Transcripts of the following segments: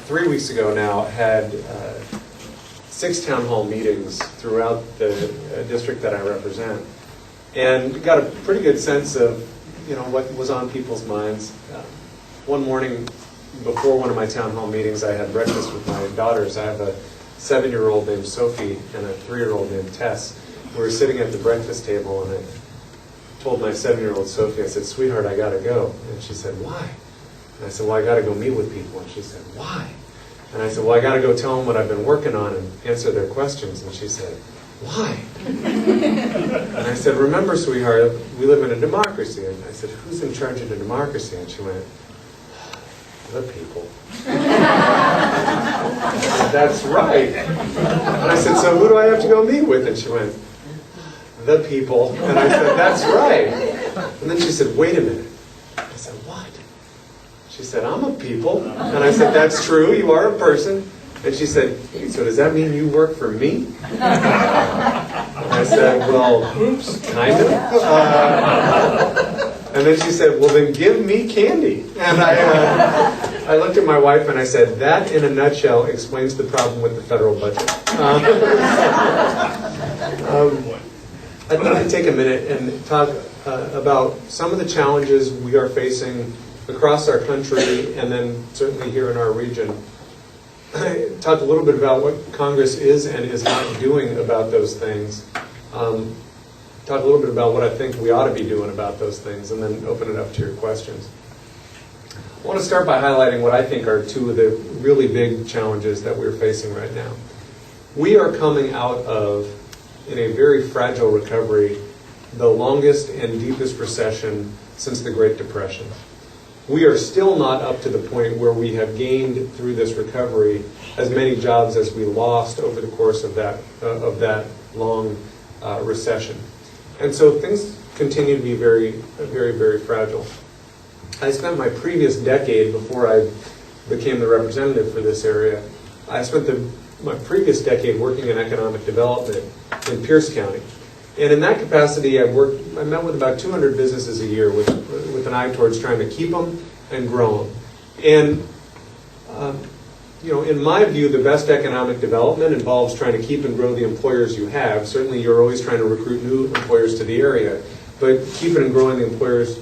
3 weeks ago now, had 6 town hall meetings throughout the district that I represent, and got a pretty good sense of what was on people's minds. One morning before one of my town hall meetings, I had breakfast with my daughters. I have a 7-year-old named Sophie and a 3-year-old named Tess. We were sitting at the breakfast table, and I told my 7-year-old Sophie, I said, "Sweetheart, I gotta go." And she said, "Why?" And I said, "Well, I gotta go meet with people." And she said, "Why?" And I said, "Well, I gotta go tell them what I've been working on and answer their questions." And she said, "Why?" And I said, "Remember, sweetheart, we live in a democracy." And I said, "Who's in charge of the democracy?" And she went, "The people." I said, "That's right." And I said, "So who do I have to go meet with?" And she went, "The people." And I said, "That's right." And then she said, "Wait a minute." I said, "What?" She said, "I'm a people." And I said, "That's true, you are a person." And she said, "So does that mean you work for me?" And I said, "Well, kind of." And then she said, "Well, then give me candy." And I looked at my wife and I said, "That, in a nutshell, explains the problem with the federal budget." I'd like to take a minute and talk about some of the challenges we are facing across our country and then certainly here in our region. Talk a little bit about what Congress is and is not doing about those things. Talk a little bit about what I think we ought to be doing about those things, and then open it up to your questions. I want to start by highlighting what I think are two of the really big challenges that we're facing right now. We are coming out of, in a very fragile recovery, the longest and deepest recession since the Great Depression. We are still not up to the point where we have gained through this recovery as many jobs as we lost over the course of that long recession. And so things continue to be very, very, very fragile. I spent my previous decade, before I became the representative for this area, I spent my previous decade working in economic development in Pierce County. And in that capacity, I met with about 200 businesses a year with an eye towards trying to keep them and grow them. And, in my view, the best economic development involves trying to keep and grow the employers you have. Certainly, you're always trying to recruit new employers to the area, but keeping and growing the employers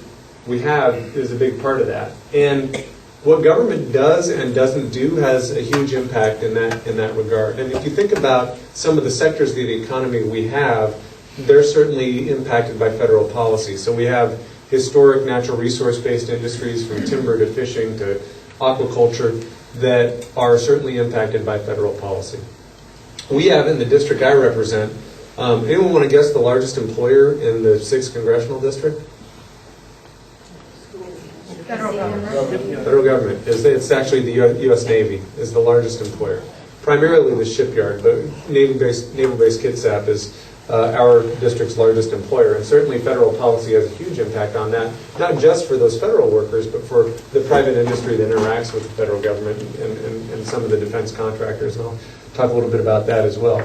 we have is a big part of that. And what government does and doesn't do has a huge impact in that regard. And if you think about some of the sectors of the economy we have, they're certainly impacted by federal policy. So we have historic natural resource-based industries, from timber to fishing to aquaculture, that are certainly impacted by federal policy. We have, in the district I represent, anyone want to guess the largest employer in the 6th Congressional District? Federal government. Federal government. It's actually the U.S. Navy is the largest employer. Primarily the shipyard, but Naval Base Kitsap is our district's largest employer. And certainly federal policy has a huge impact on that, not just for those federal workers, but for the private industry that interacts with the federal government and some of the defense contractors. And I'll talk a little bit about that as well.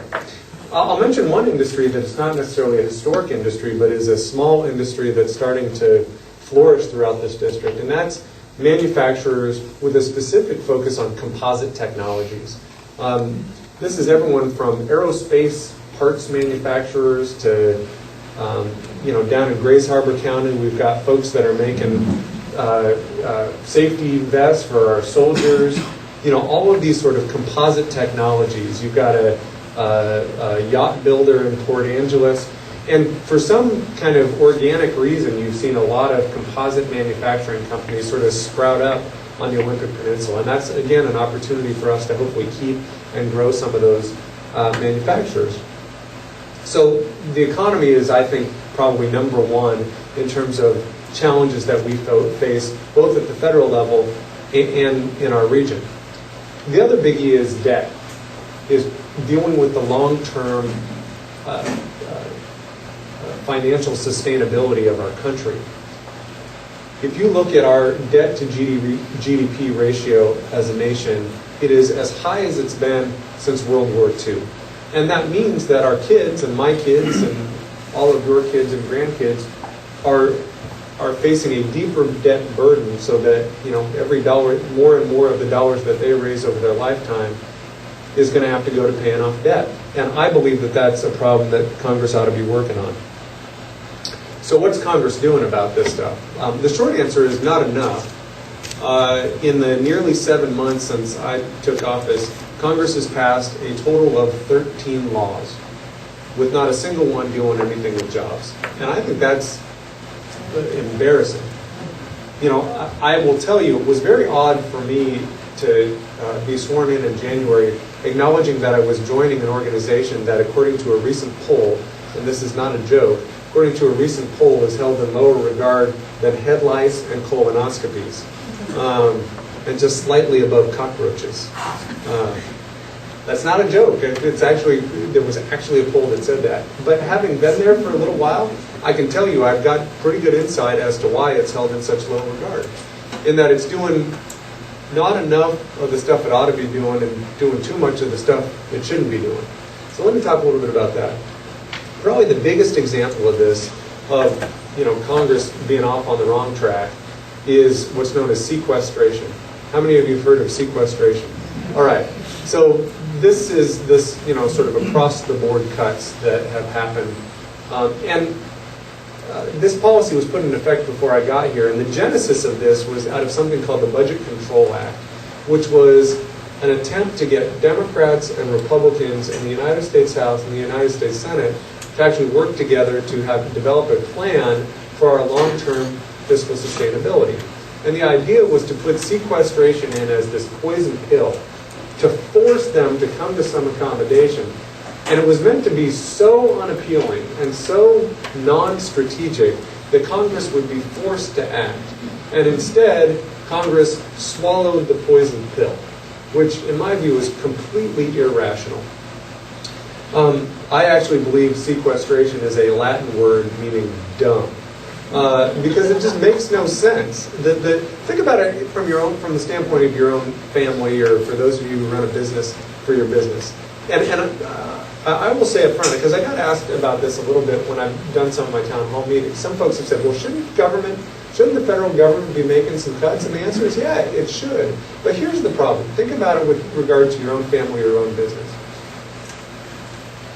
I'll mention one industry that's not necessarily a historic industry, but is a small industry that's starting to flourish throughout this district, and that's manufacturers with a specific focus on composite technologies. This is everyone from aerospace parts manufacturers to, down in Grace Harbor County, we've got folks that are making safety vests for our soldiers. All of these sort of composite technologies. You've got a yacht builder in Port Angeles. And for some kind of organic reason, you've seen a lot of composite manufacturing companies sort of sprout up on the Olympic Peninsula. And that's, again, an opportunity for us to hopefully keep and grow some of those manufacturers. So the economy is, I think, probably number one in terms of challenges that we face, both at the federal level and in our region. The other biggie is debt, is dealing with the long-term financial sustainability of our country. If you look at our debt to GDP ratio as a nation, it is as high as it's been since World War II. And that means that our kids and my kids and all of your kids and grandkids are are facing a deeper debt burden, so that every dollar, more and more of the dollars that they raise over their lifetime is going to have to go to paying off debt. And I believe that that's a problem that Congress ought to be working on. So what's Congress doing about this stuff? The short answer is not enough. In the nearly 7 months since I took office, Congress has passed a total of 13 laws, with not a single one doing anything with jobs. And I think that's embarrassing. I will tell you, it was very odd for me to be sworn in January, acknowledging that I was joining an organization that, according to a recent poll, and this is not a joke, according to a recent poll, is held in lower regard than head lice and colonoscopies, and just slightly above cockroaches. That's not a joke. It's actually, there was actually a poll that said that. But having been there for a little while, I can tell you I've got pretty good insight as to why it's held in such low regard. In that it's doing not enough of the stuff it ought to be doing and doing too much of the stuff it shouldn't be doing. So let me talk a little bit about that. Probably the biggest example of this, of Congress being off on the wrong track, is what's known as sequestration. How many of you have heard of sequestration? All right. So this is sort of across the board cuts that have happened, and this policy was put in effect before I got here, and the genesis of this was out of something called the Budget Control Act, which was an attempt to get Democrats and Republicans in the United States House and the United States Senate to actually work together to develop a plan for our long-term fiscal sustainability. And the idea was to put sequestration in as this poison pill to force them to come to some accommodation. And it was meant to be so unappealing and so non-strategic that Congress would be forced to act. And instead, Congress swallowed the poison pill, which in my view is completely irrational. I actually believe sequestration is a Latin word meaning dumb. Because it just makes no sense. Think about it from the standpoint of your own family, or for those of you who run a business, for your business. And I will say up front, because I got asked about this a little bit when I've done some of my town hall meetings. Some folks have said, well, shouldn't the federal government be making some cuts? And the answer is, yeah, it should. But here's the problem. Think about it with regard to your own family or your own business.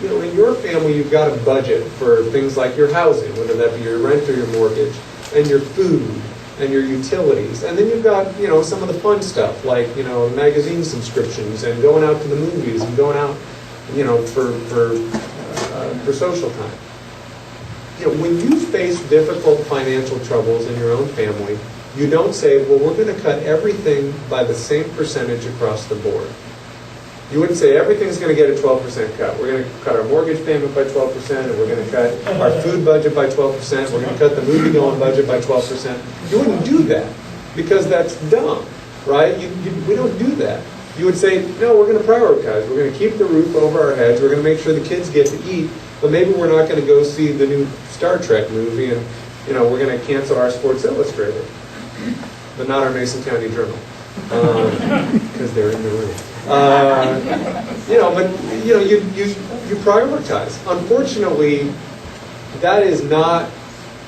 In your family, you've got a budget for things like your housing, whether that be your rent or your mortgage, and your food, and your utilities. And then you've got, some of the fun stuff, like, magazine subscriptions, and going out to the movies, and going out, for social time. When you face difficult financial troubles in your own family, you don't say, well, we're going to cut everything by the same percentage across the board. You wouldn't say everything's going to get a 12% cut. We're going to cut our mortgage payment by 12%, and we're going to cut our food budget by 12%. We're going to cut the movie-going budget by 12%. You wouldn't do that, because that's dumb, right? We don't do that. You would say, no, we're going to prioritize. We're going to keep the roof over our heads. We're going to make sure the kids get to eat, but maybe we're not going to go see the new Star Trek movie, and we're going to cancel our Sports Illustrated, but not our Mason County Journal, because they're in the room. You prioritize. Unfortunately, that is not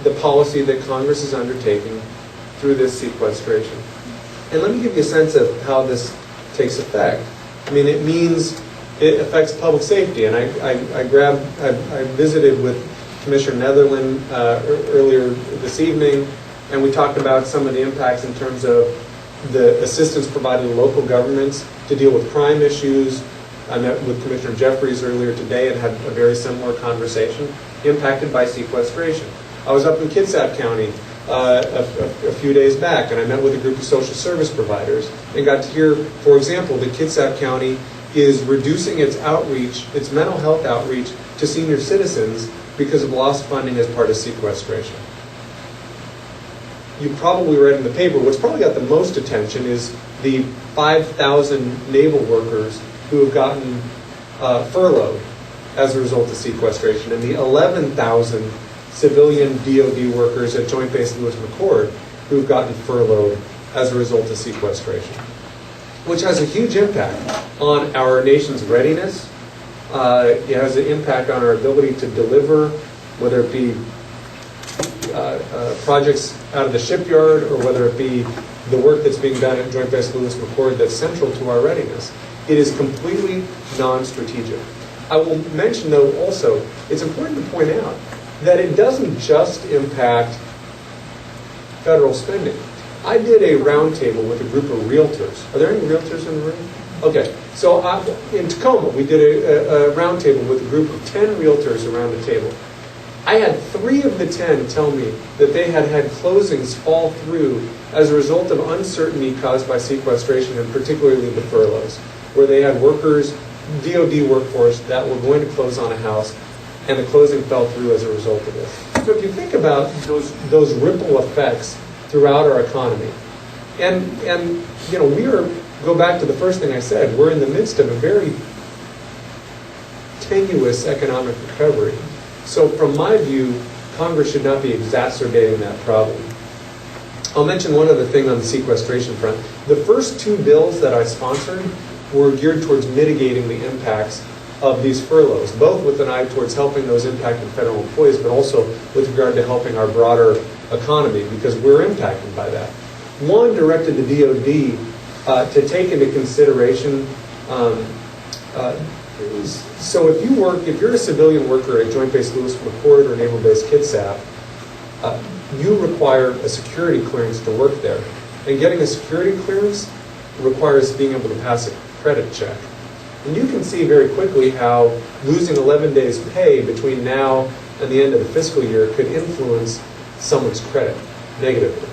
the policy that Congress is undertaking through this sequestration. And let me give you a sense of how this takes effect. I mean, it affects public safety. And I visited with Commissioner Netherland earlier this evening, and we talked about some of the impacts in terms of the assistance provided to local governments to deal with crime issues. I met with Commissioner Jeffries earlier today and had a very similar conversation, impacted by sequestration. I was up in Kitsap County a few days back, and I met with a group of social service providers and got to hear, for example, that Kitsap County is reducing its outreach, its mental health outreach to senior citizens because of lost funding as part of sequestration. You probably read in the paper, what's probably got the most attention is the 5,000 naval workers who have gotten furloughed as a result of sequestration, and the 11,000 civilian DoD workers at Joint Base Lewis McChord who've gotten furloughed as a result of sequestration, which has a huge impact on our nation's readiness. It has an impact on our ability to deliver, whether it be projects out of the shipyard, or whether it be the work that's being done at Joint Base Lewis McChord that's central to our readiness. It is completely non-strategic. I will mention, though, also, it's important to point out that it doesn't just impact federal spending. I did a roundtable with a group of realtors. Are there any realtors in the room? Okay, so in Tacoma, we did a roundtable with a group of 10 realtors around the table. I had 3 of the 10 tell me that they had had closings fall through as a result of uncertainty caused by sequestration, and particularly the furloughs, where they had workers, DOD workforce, that were going to close on a house, and the closing fell through as a result of this. So if you think about those ripple effects throughout our economy, and you know, go back to the first thing I said, we're in the midst of a very tenuous economic recovery. So from my view, Congress should not be exacerbating that problem. I'll mention one other thing on the sequestration front. The first 2 bills that I sponsored were geared towards mitigating the impacts of these furloughs, both with an eye towards helping those impacted federal employees, but also with regard to helping our broader economy, because we're impacted by that. One directed the DOD to take into consideration, so if you're a civilian worker at Joint Base Lewis McChord or Naval Base Kitsap, you require a security clearance to work there. And getting a security clearance requires being able to pass a credit check. And you can see very quickly how losing 11 days pay between now and the end of the fiscal year could influence someone's credit negatively.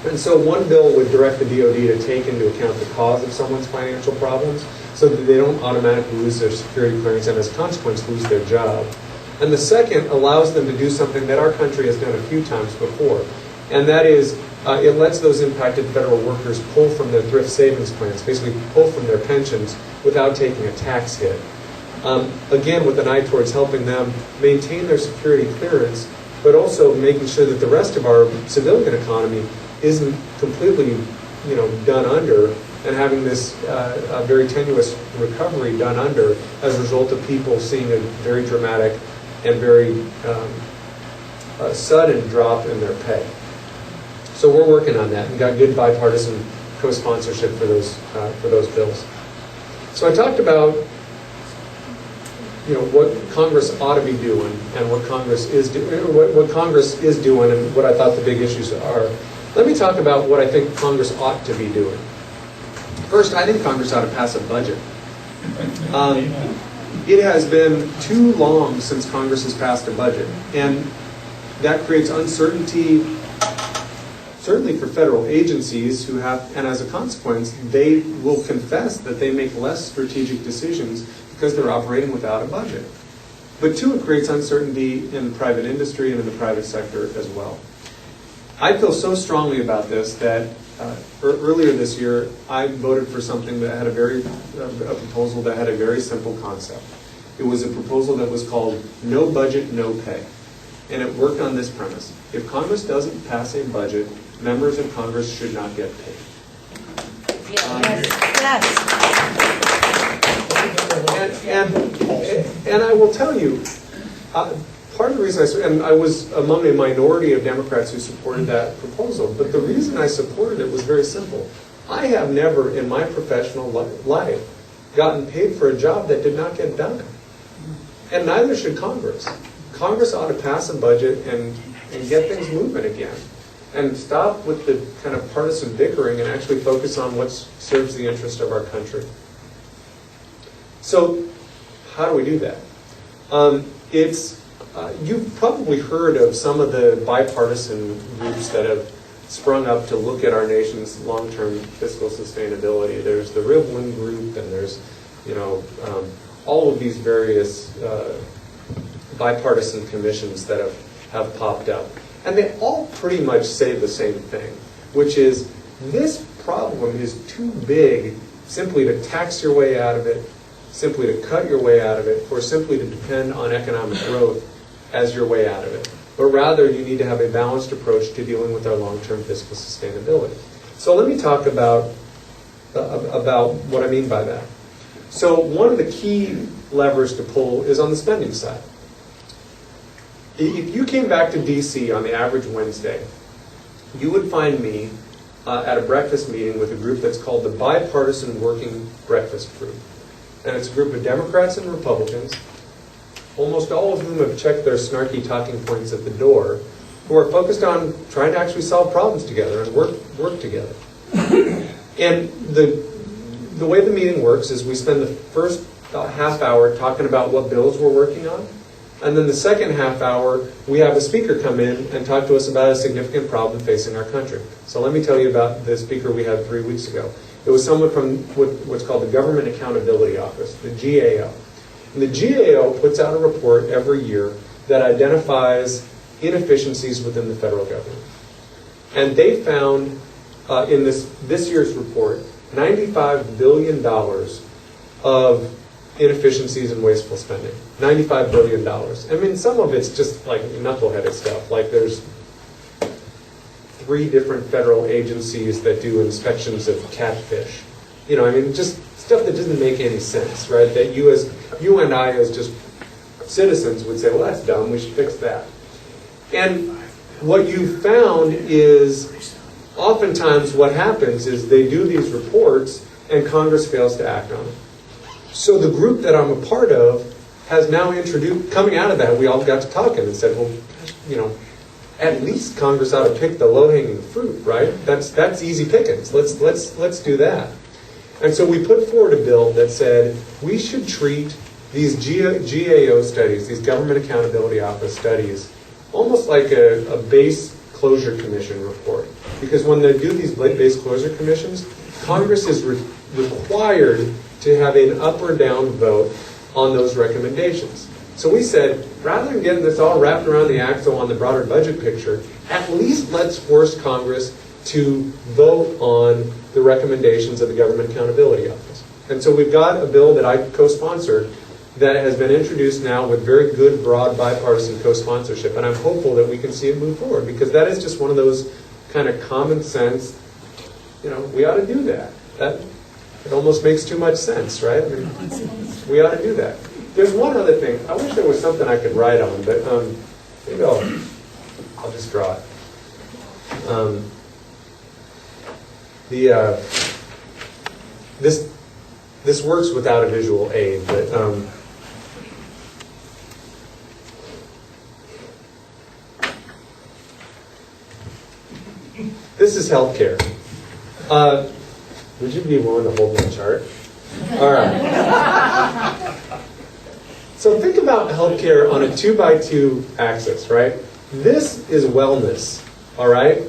And so one bill would direct the DOD to take into account the cause of someone's financial problems so that they don't automatically lose their security clearance and as a consequence lose their job. And the second allows them to do something that our country has done a few times before, and that is it lets those impacted federal workers pull from their thrift savings plans, basically pull from their pensions without taking a tax hit. Again, with an eye towards helping them maintain their security clearance, but also making sure that the rest of our civilian economy isn't completely, done under, and having this very tenuous recovery done under as a result of people seeing a very dramatic and very sudden drop in their pay. So we're working on that and got good bipartisan co-sponsorship for those bills. So I talked about what Congress ought to be doing and what Congress is doing and what I thought the big issues are. Let me talk about what I think Congress ought to be doing. First, I think Congress ought to pass a budget. It has been too long since Congress has passed a budget, and that creates uncertainty, certainly for federal agencies who have, and as a consequence, they will confess that they make less strategic decisions because they're operating without a budget. But two, it creates uncertainty in private industry and in the private sector as well. I feel so strongly about this that earlier this year, I voted for something that had a proposal that had a very simple concept. It was a proposal that was called No Budget, No Pay. And it worked on this premise. If Congress doesn't pass a budget, members of Congress should not get paid. And I will tell you, part of the reason I was among a minority of Democrats who supported that proposal, but the reason I supported it was very simple. I have never in my professional life gotten paid for a job that did not get done. And neither should Congress. Congress ought to pass a budget and get things moving again. And stop with the kind of partisan bickering and actually focus on what serves the interest of our country. So, how do we do that? You've probably heard of some of the bipartisan groups that have sprung up to look at our nation's long-term fiscal sustainability. There's the Rivlin Group, and there's, all of these various bipartisan commissions that have popped up. And they all pretty much say the same thing, which is this problem is too big simply to tax your way out of it, simply to cut your way out of it, or simply to depend on economic growth as your way out of it. But rather, you need to have a balanced approach to dealing with our long-term fiscal sustainability. So let me talk about what I mean by that. So one of the key levers to pull is on the spending side. If you came back to DC on the average Wednesday, you would find me at a breakfast meeting with a group that's called the Bipartisan Working Breakfast Group. And it's a group of Democrats and Republicans, almost all of whom have checked their snarky talking points at the door, who are focused on trying to actually solve problems together and work together. And the way the meeting works is we spend the first half hour talking about what bills we're working on, and then the second half hour we have a speaker come in and talk to us about a significant problem facing our country. So let me tell you about the speaker we had 3 weeks ago. It was someone from what's called the Government Accountability Office, the GAO. And the GAO puts out a report every year that identifies inefficiencies within the federal government. And they found in this year's report $95 billion of inefficiencies and wasteful spending. $95 billion. I mean, some of it's just like knuckleheaded stuff. Like there's 3 different federal agencies that do inspections of catfish. You know, I mean, just stuff that doesn't make any sense, right? That you and I as just citizens would say, well, that's dumb, we should fix that. And what you found is oftentimes what happens is they do these reports and Congress fails to act on them. So the group that I'm a part of has now introduced, coming out of that, we all got to talking and said, well, you know, at least Congress ought to pick the low-hanging fruit, right? That's easy pickings. Let's do that. And so we put forward a bill that said we should treat these GAO studies, these Government Accountability Office studies, almost like a base closure commission report. Because when they do these base closure commissions, Congress is required to have an up or down vote on those recommendations. So we said, rather than getting this all wrapped around the axle on the broader budget picture, at least let's force Congress to vote on the recommendations of the Government Accountability Office. And so we've got a bill that I co-sponsored that has been introduced now with very good, broad, bipartisan co-sponsorship. And I'm hopeful that we can see it move forward, because that is just one of those kind of common sense, you know, we ought to do that. It almost makes too much sense, right? I mean, we ought to do that. There's one other thing. I wish there was something I could write on, but maybe I'll just draw it. This works without a visual aid, but this is healthcare. Would you be willing to hold my chart? All right. So think about healthcare on a 2x2 axis, right? This is wellness, all right?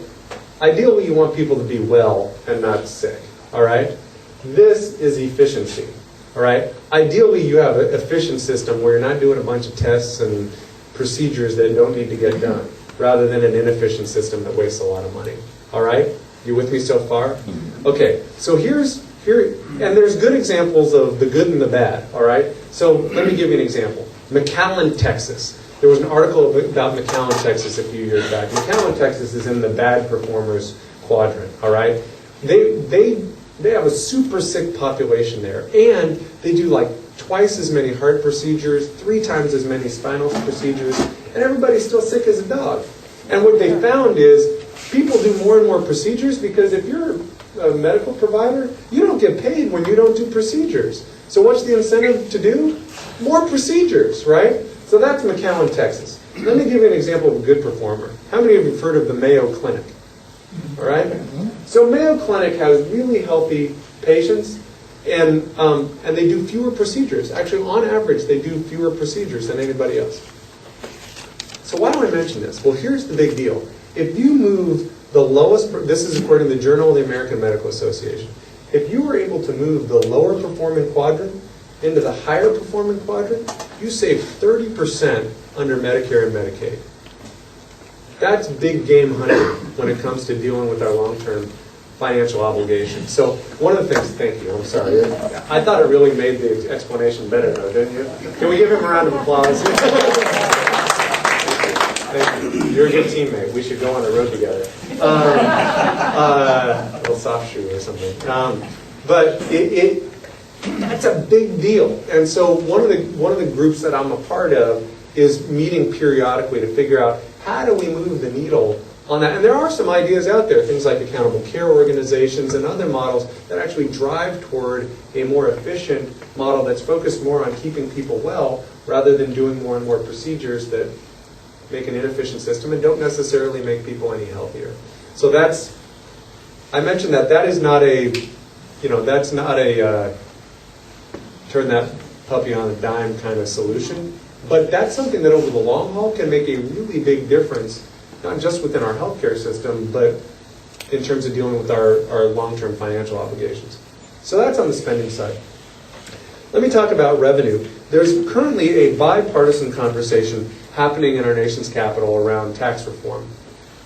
Ideally, you want people to be well and not sick, all right? This is efficiency, all right? Ideally, you have an efficient system where you're not doing a bunch of tests and procedures that don't need to get done, rather than an inefficient system that wastes a lot of money, all right? You with me so far? Okay, so here, and there's good examples of the good and the bad, all right? So let me give you an example. McAllen, Texas. There was an article about McAllen, Texas a few years back. McAllen, Texas is in the bad performers quadrant, all right? They have a super sick population there, and they do like twice as many heart procedures, 3 times as many spinal procedures, and everybody's still sick as a dog. And what they found is people do more and more procedures because if you're a medical provider, you don't get paid when you don't do procedures. So what's the incentive to do? More procedures, right? So that's McAllen, Texas. Let me give you an example of a good performer. How many of you have heard of the Mayo Clinic? All right? So Mayo Clinic has really healthy patients, and they do fewer procedures. Actually, on average, they do fewer procedures than anybody else. So why do I mention this? Well, here's the big deal. If you move the lowest, this is according to the Journal of the American Medical Association, if you were able to move the lower performing quadrant into the higher performing quadrant, you save 30% under Medicare and Medicaid. That's big game hunting when it comes to dealing with our long-term financial obligations. So one of the things, thank you, I'm sorry. I thought it really made the explanation better though, didn't you? Can we give him a round of applause? Thank you. You're a good teammate. We should go on the road together. A little soft shoe or something. But that's a big deal. And so one of the groups that I'm a part of is meeting periodically to figure out how do we move the needle on that. And there are some ideas out there, things like accountable care organizations and other models that actually drive toward a more efficient model that's focused more on keeping people well rather than doing more and more procedures that make an inefficient system and don't necessarily make people any healthier. So that's, I mentioned that is not a, that's not a turn that puppy on a dime kind of solution, but that's something that over the long haul can make a really big difference, not just within our healthcare system, but in terms of dealing with our long-term financial obligations. So that's on the spending side. Let me talk about revenue. There's currently a bipartisan conversation happening in our nation's capital around tax reform.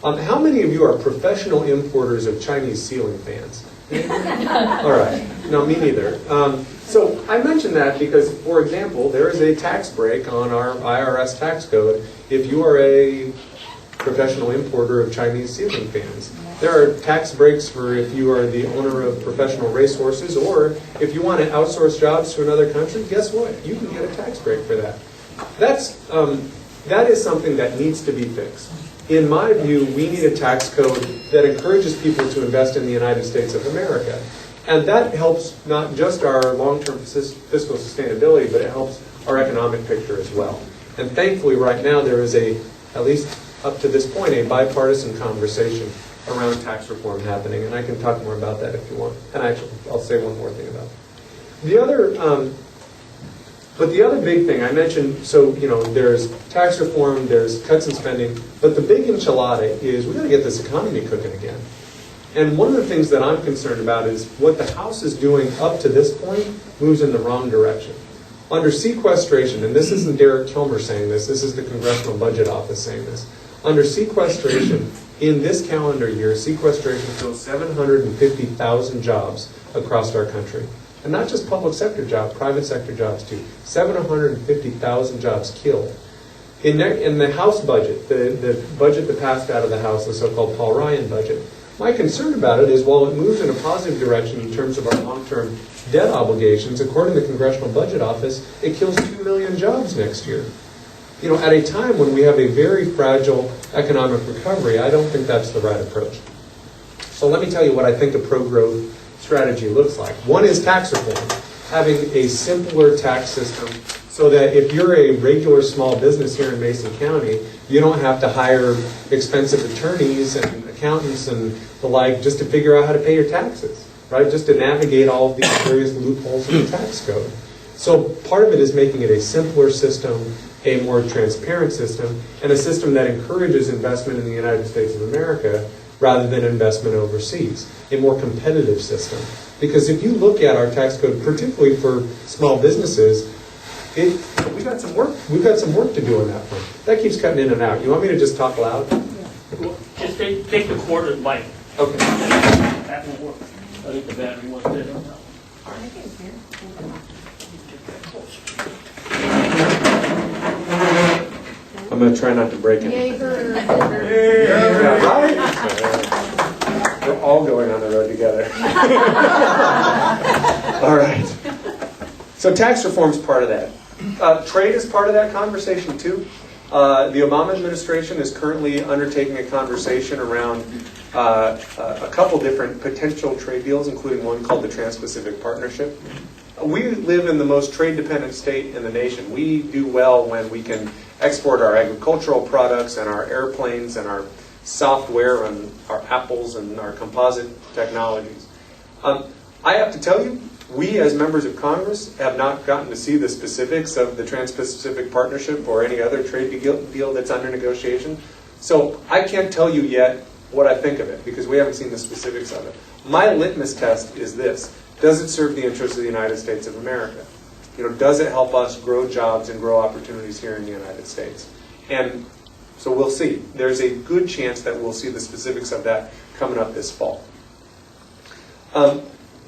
How many of you are professional importers of Chinese ceiling fans? All right. No, me neither. So I mention that because, for example, there is a tax break on our IRS tax code if you are a professional importer of Chinese ceiling fans. There are tax breaks for if you are the owner of professional racehorses, or if you want to outsource jobs to another country, guess what? You can get a tax break for that. That is something that needs to be fixed. In my view, we need a tax code that encourages people to invest in the United States of America. And that helps not just our long-term fiscal sustainability, but it helps our economic picture as well. And thankfully, right now, there is at least up to this point, a bipartisan conversation around tax reform happening. And I can talk more about that if you want. And actually, I'll say one more thing about it. The other big thing I mentioned, so there's tax reform, there's cuts in spending, but the big enchilada is we've got to get this economy cooking again. And one of the things that I'm concerned about is what the House is doing up to this point moves in the wrong direction. Under sequestration, and this isn't Derek Kilmer saying this is the Congressional Budget Office saying this. Under sequestration, in this calendar year, sequestration kills 750,000 jobs across our country. And not just public sector jobs, private sector jobs too. 750,000 jobs killed. In the House budget, the budget that passed out of the House, the so-called Paul Ryan budget, my concern about it is while it moves in a positive direction in terms of our long-term debt obligations, according to the Congressional Budget Office, it kills 2 million jobs next year. At a time when we have a very fragile economic recovery, I don't think that's the right approach. So let me tell you what I think a pro-growth strategy looks like. One is tax reform, having a simpler tax system so that if you're a regular small business here in Mason County, you don't have to hire expensive attorneys and accountants and the like just to figure out how to pay your taxes, right? Just to navigate all of these various loopholes in the tax code. So part of it is making it a simpler system, a more transparent system, and a system that encourages investment in the United States of America rather than investment overseas, a more competitive system. Because if you look at our tax code, particularly for small businesses, we've got some work to do on that front. That keeps cutting in and out. You want me to just talk loud? Well, just take the cord and light. Okay. That will work. I think the battery was dead on that I'm going to try not to break it. Yeah, right? We're all going on the road together. All right. So tax reform is part of that. Trade is part of that conversation too. The Obama administration is currently undertaking a conversation around a couple different potential trade deals, including one called the Trans-Pacific Partnership. We live in the most trade-dependent state in the nation. We do well when we can export our agricultural products and our airplanes and our software and our apples and our composite technologies. I have to tell you, we as members of Congress have not gotten to see the specifics of the Trans-Pacific Partnership or any other trade deal that's under negotiation. So I can't tell you yet what I think of it because we haven't seen the specifics of it. My litmus test is this. Does it serve the interests of the United States of America? Does it help us grow jobs and grow opportunities here in the United States? And so we'll see. There's a good chance that we'll see the specifics of that coming up this fall.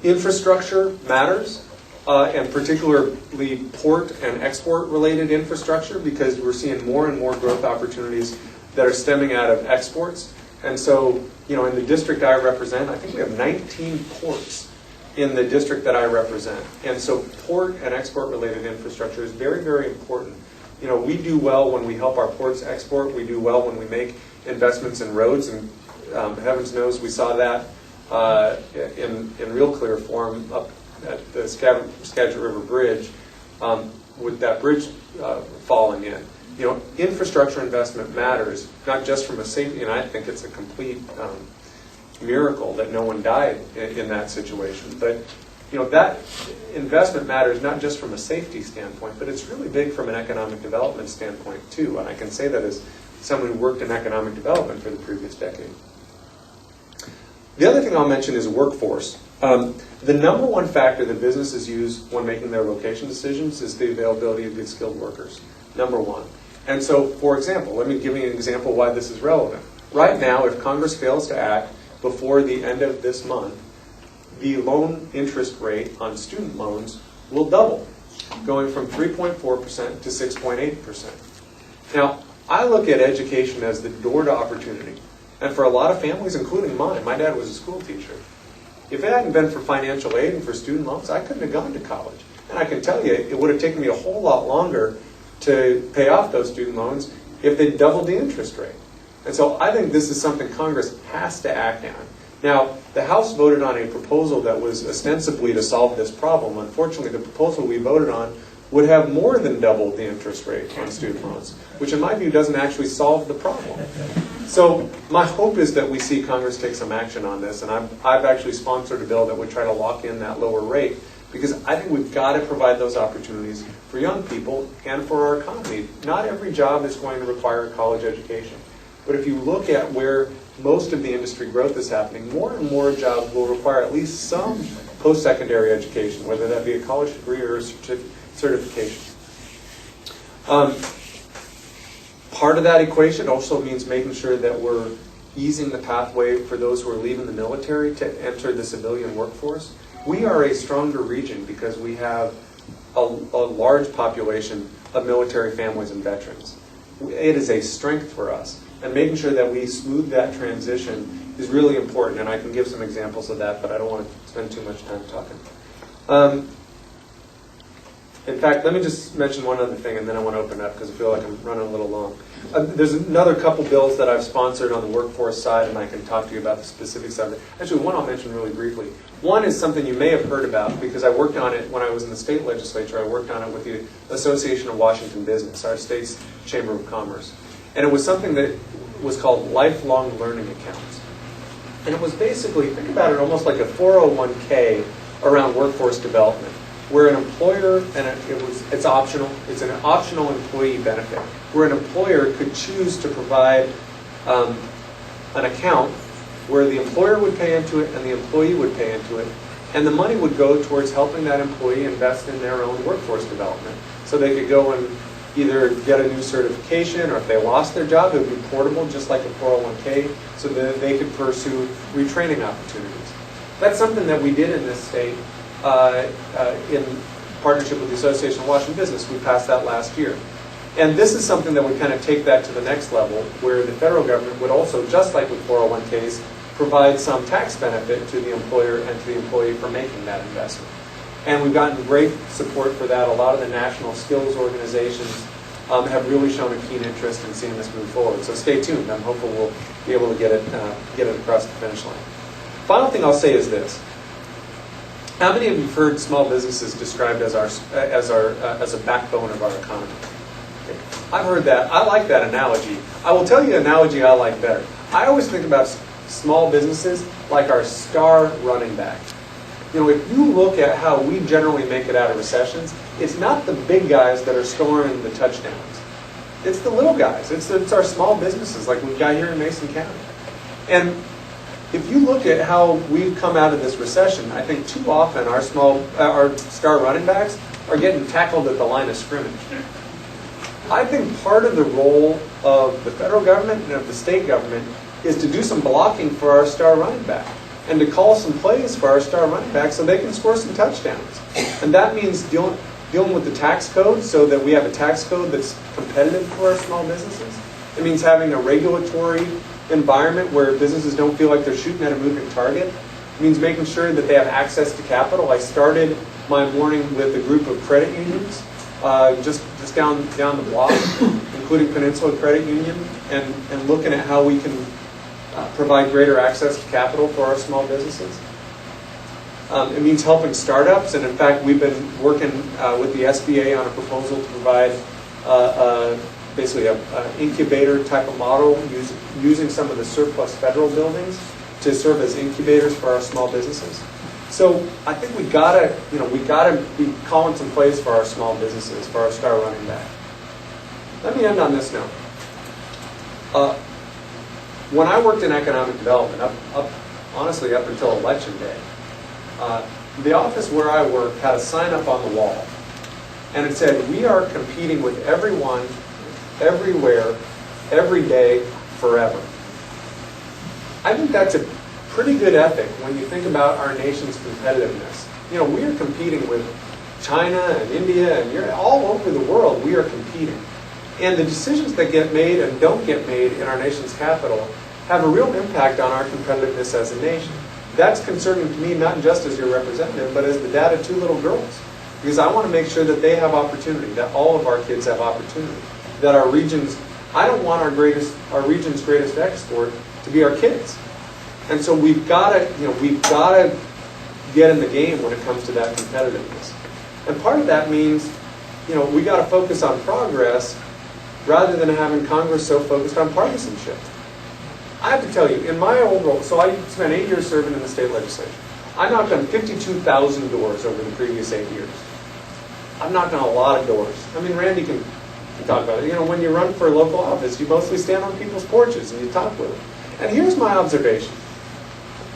Infrastructure matters, and particularly port and export related infrastructure because we're seeing more and more growth opportunities that are stemming out of exports. And so, in the district I represent, I think we have 19 ports in the district that I represent. And so port and export related infrastructure is very, very important we do well when we help our ports export. We do well when we make investments in roads, and heavens knows we saw that in real clear form up at the Skagit River Bridge with that bridge falling in. Infrastructure investment matters, not just from a safety, and I think it's a complete miracle that no one died in that situation. But that investment matters not just from a safety standpoint, but it's really big from an economic development standpoint too. And I can say that as someone who worked in economic development for the previous decade. The other thing I'll mention is workforce. The number one factor that businesses use when making their location decisions is the availability of good skilled workers. Number one. And so, for example, let me give you an example why this is relevant. Right now, if Congress fails to act before the end of this month, the loan interest rate on student loans will double, going from 3.4% to 6.8%. Now, I look at education as the door to opportunity. And for a lot of families, including mine, my dad was a school teacher. If it hadn't been for financial aid and for student loans, I couldn't have gone to college. And I can tell you, it would have taken me a whole lot longer to pay off those student loans if they doubled the interest rate. And so I think this is something Congress has to act on. Now, the House voted on a proposal that was ostensibly to solve this problem. Unfortunately, the proposal we voted on would have more than doubled the interest rate on student loans, which in my view doesn't actually solve the problem. So my hope is that we see Congress take some action on this, and I've actually sponsored a bill that would try to lock in that lower rate, because I think we've got to provide those opportunities for young people and for our economy. Not every job is going to require a college education. But if you look at where most of the industry growth is happening, more and more jobs will require at least some post-secondary education, whether that be a college degree or a certification. Part of that equation also means making sure that we're easing the pathway for those who are leaving the military to enter the civilian workforce. We are a stronger region because we have a large population of military families and veterans. It is a strength for us. And making sure that we smooth that transition is really important. And I can give some examples of that, but I don't want to spend too much time talking. In fact, let me just mention one other thing, and then I want to open up because I feel like I'm running a little long. There's another couple bills that I've sponsored on the workforce side, and I can talk to you about the specifics of it. Actually, one I'll mention really briefly. One is something you may have heard about because I worked on it when I was in the state legislature. I worked on it with the Association of Washington Business, our state's Chamber of Commerce. And it was something that was called lifelong learning accounts. And it was basically, think about it almost like a 401k around workforce development, where an employer, and it's optional, it's an optional employee benefit, where an employer could choose to provide an account where the employer would pay into it and the employee would pay into it, and the money would go towards helping that employee invest in their own workforce development. So they could go and either get a new certification, or if they lost their job, it would be portable, just like a 401k, so that they could pursue retraining opportunities. That's something that we did in this state in partnership with the Association of Washington Business. We passed that last year. And this is something that would kind of take that to the next level, where the federal government would also, just like with 401ks, provide some tax benefit to the employer and to the employee for making that investment. And we've gotten great support for that. A lot of the national skills organizations have really shown a keen interest in seeing this move forward. So stay tuned. I'm hopeful we'll be able to get it across the finish line. Final thing I'll say is this. How many of you have heard small businesses described as a backbone of our economy? Okay. I've heard that. I like that analogy. I will tell you an analogy I like better. I always think about small businesses like our star running back. If you look at how we generally make it out of recessions, it's not the big guys that are scoring the touchdowns. It's the little guys. It's our small businesses like we've got here in Mason County. And if you look at how we've come out of this recession, I think too often our star running backs are getting tackled at the line of scrimmage. I think part of the role of the federal government and of the state government is to do some blocking for our star running back and to call some plays for our star running back so they can score some touchdowns. And that means dealing with the tax code so that we have a tax code that's competitive for our small businesses. It means having a regulatory environment where businesses don't feel like they're shooting at a moving target. It means making sure that they have access to capital. I started my morning with a group of credit unions just down the block, including Peninsula Credit Union, and looking at how we can provide greater access to capital for our small businesses. It means helping startups, and in fact, we've been working with the SBA on a proposal to provide basically an incubator type of model using some of the surplus federal buildings to serve as incubators for our small businesses. So I think we gotta be calling some plays for our small businesses, for our star running back. Let me end on this note. When I worked in economic development, honestly up until election day, the office where I worked had a sign up on the wall, and it said, "We are competing with everyone, everywhere, every day, forever." I think that's a pretty good ethic when you think about our nation's competitiveness. You know, we are competing with China and India and you're all over the world. We are competing. And the decisions that get made and don't get made in our nation's capital have a real impact on our competitiveness as a nation. That's concerning to me, not just as your representative, but as the dad of 2 little girls. Because I want to make sure that they have opportunity, that all of our kids have opportunity, that our regions, I don't want our region's greatest export to be our kids. And so we've got to get in the game when it comes to that competitiveness. And part of that means, we got to focus on progress rather than having Congress so focused on partisanship. I have to tell you, in my old role, so I spent 8 years serving in the state legislature. I knocked on 52,000 doors over the previous 8 years. I've knocked on a lot of doors. I mean, Randy can talk about it. When you run for a local office, you mostly stand on people's porches and you talk with them. And here's my observation.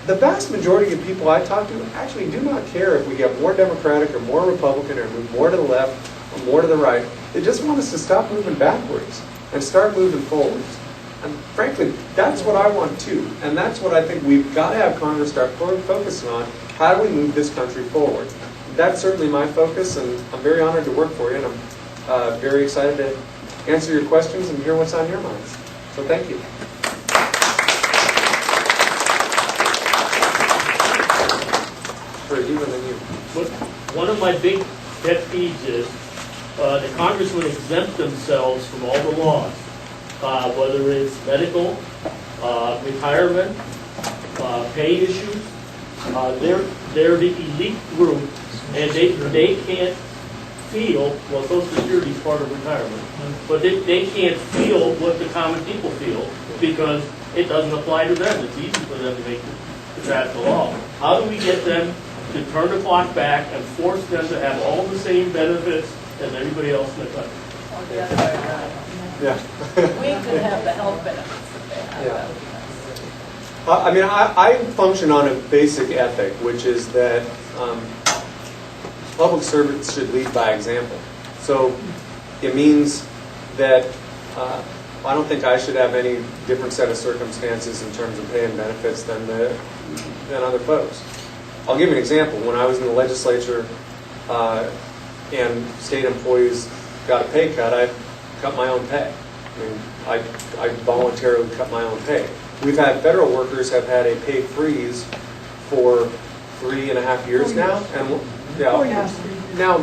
The vast majority of people I talk to actually do not care if we get more Democratic or more Republican or move more to the left or more to the right. They just want us to stop moving backwards and start moving forwards. And frankly, that's what I want too. And that's what I think we've got to have Congress start focusing on. How do we move this country forward? That's certainly my focus, and I'm very honored to work for you, and I'm very excited to answer your questions and hear what's on your minds. So thank you. You and then you. One of my big pet peeves is the Congress would exempt themselves from all the laws, whether it's medical, retirement, pay issues. They're the elite group, and they can't feel, well, Social Security is part of retirement, but they can't feel what the common people feel because it doesn't apply to them. It's easy for them to pass the law. How do we get them to turn the clock back and force them to have all the same benefits as everybody else in the country? Or the other way around. Yeah. We could have the health benefits that they have. Yeah. I mean, I function on a basic ethic, which is that public servants should lead by example. So it means that I don't think I should have any different set of circumstances in terms of pay and benefits than other folks. I'll give you an example. When I was in the legislature and state employees got a pay cut, I cut my own pay. I mean, I voluntarily cut my own pay. We've had federal workers have had a pay freeze for 3.5 years now, and yeah, 4 years. Now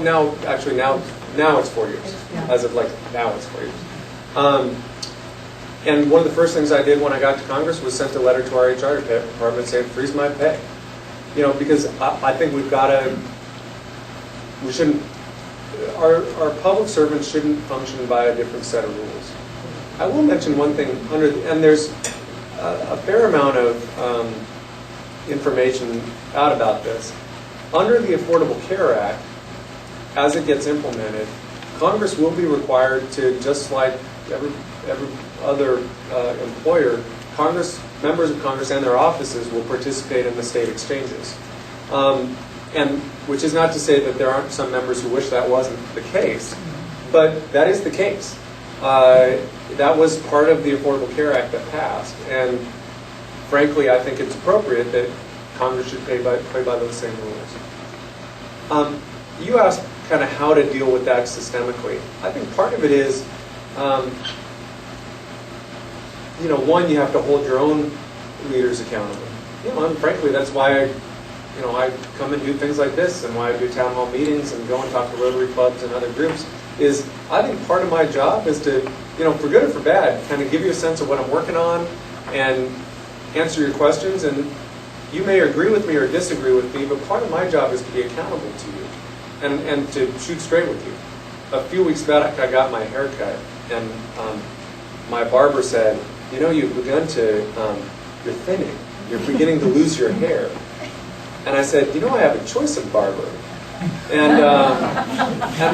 it's 4 years. As of now it's 4 years. And one of the first things I did when I got to Congress was sent a letter to our HR department saying, freeze my pay. Because I think our public servants shouldn't function by a different set of rules. I will mention one thing, and there's a fair amount of information out about this. Under the Affordable Care Act, as it gets implemented, Congress will be required to, just like every other employer, members of Congress and their offices will participate in the state exchanges. And which is not to say that there aren't some members who wish that wasn't the case, but that is the case. That was part of the Affordable Care Act that passed, and frankly, I think it's appropriate that Congress should play by those same rules. You asked kind of how to deal with that systemically. I think part of it is, one, you have to hold your own leaders accountable. And frankly, that's why I come and do things like this, and why I do town hall meetings and go and talk to Rotary clubs and other groups, is I think part of my job is to, for good or for bad, kind of give you a sense of what I'm working on and answer your questions. And you may agree with me or disagree with me, but part of my job is to be accountable to you and to shoot straight with you. A few weeks back, I got my hair cut, and my barber said, you've begun to, you're thinning. You're beginning to lose your hair. And I said, I have a choice of barber. And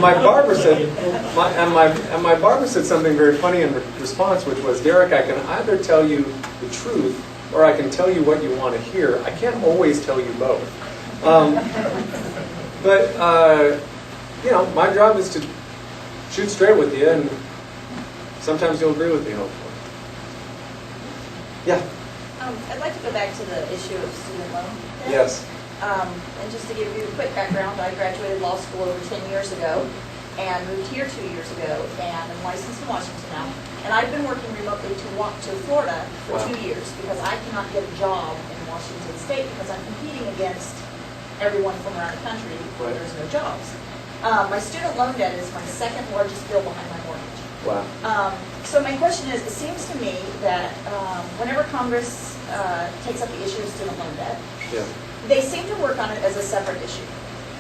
my barber said, my barber said something very funny in response, which was, Derek, I can either tell you the truth or I can tell you what you want to hear. I can't always tell you both. But my job is to shoot straight with you, and sometimes you'll agree with me, hopefully. Yeah. I'd like to go back to the issue of student loan debt. Yes. And just to give you a quick background, I graduated law school over 10 years ago and moved here 2 years ago, and I'm licensed in Washington now. And I've been working remotely to Florida for 2 years because I cannot get a job in Washington State because I'm competing against everyone from around the country where there's no jobs. My student loan debt is my second largest bill behind my mortgage. Wow. So my question is, it seems to me that whenever Congress takes up the issue of student loan debt, Yeah. they seem to work on it as a separate issue.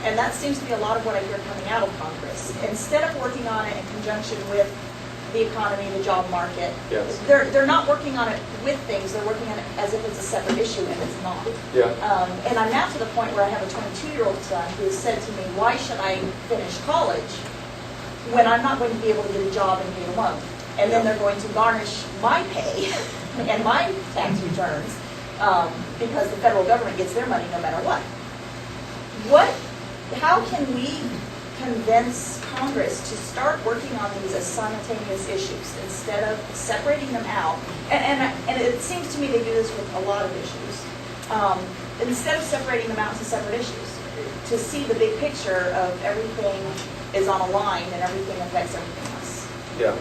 And that seems to be a lot of what I hear coming out of Congress. Instead of working on it in conjunction with the economy, the job market, Yes. they're not working on it with things, they're working on it as if it's a separate issue, and it's not. Yeah. And I'm now to the point where I have a 22-year-old son who has said to me, why should I finish college when I'm not going to be able to get a job and pay a loan? And then they're going to garnish my pay and my tax returns because the federal government gets their money no matter what. How can we convince Congress to start working on these as simultaneous issues instead of separating them out? And it seems to me they do this with a lot of issues. Instead of separating them out into separate issues, to see the big picture of everything is on a line and everything affects everything else. Yeah.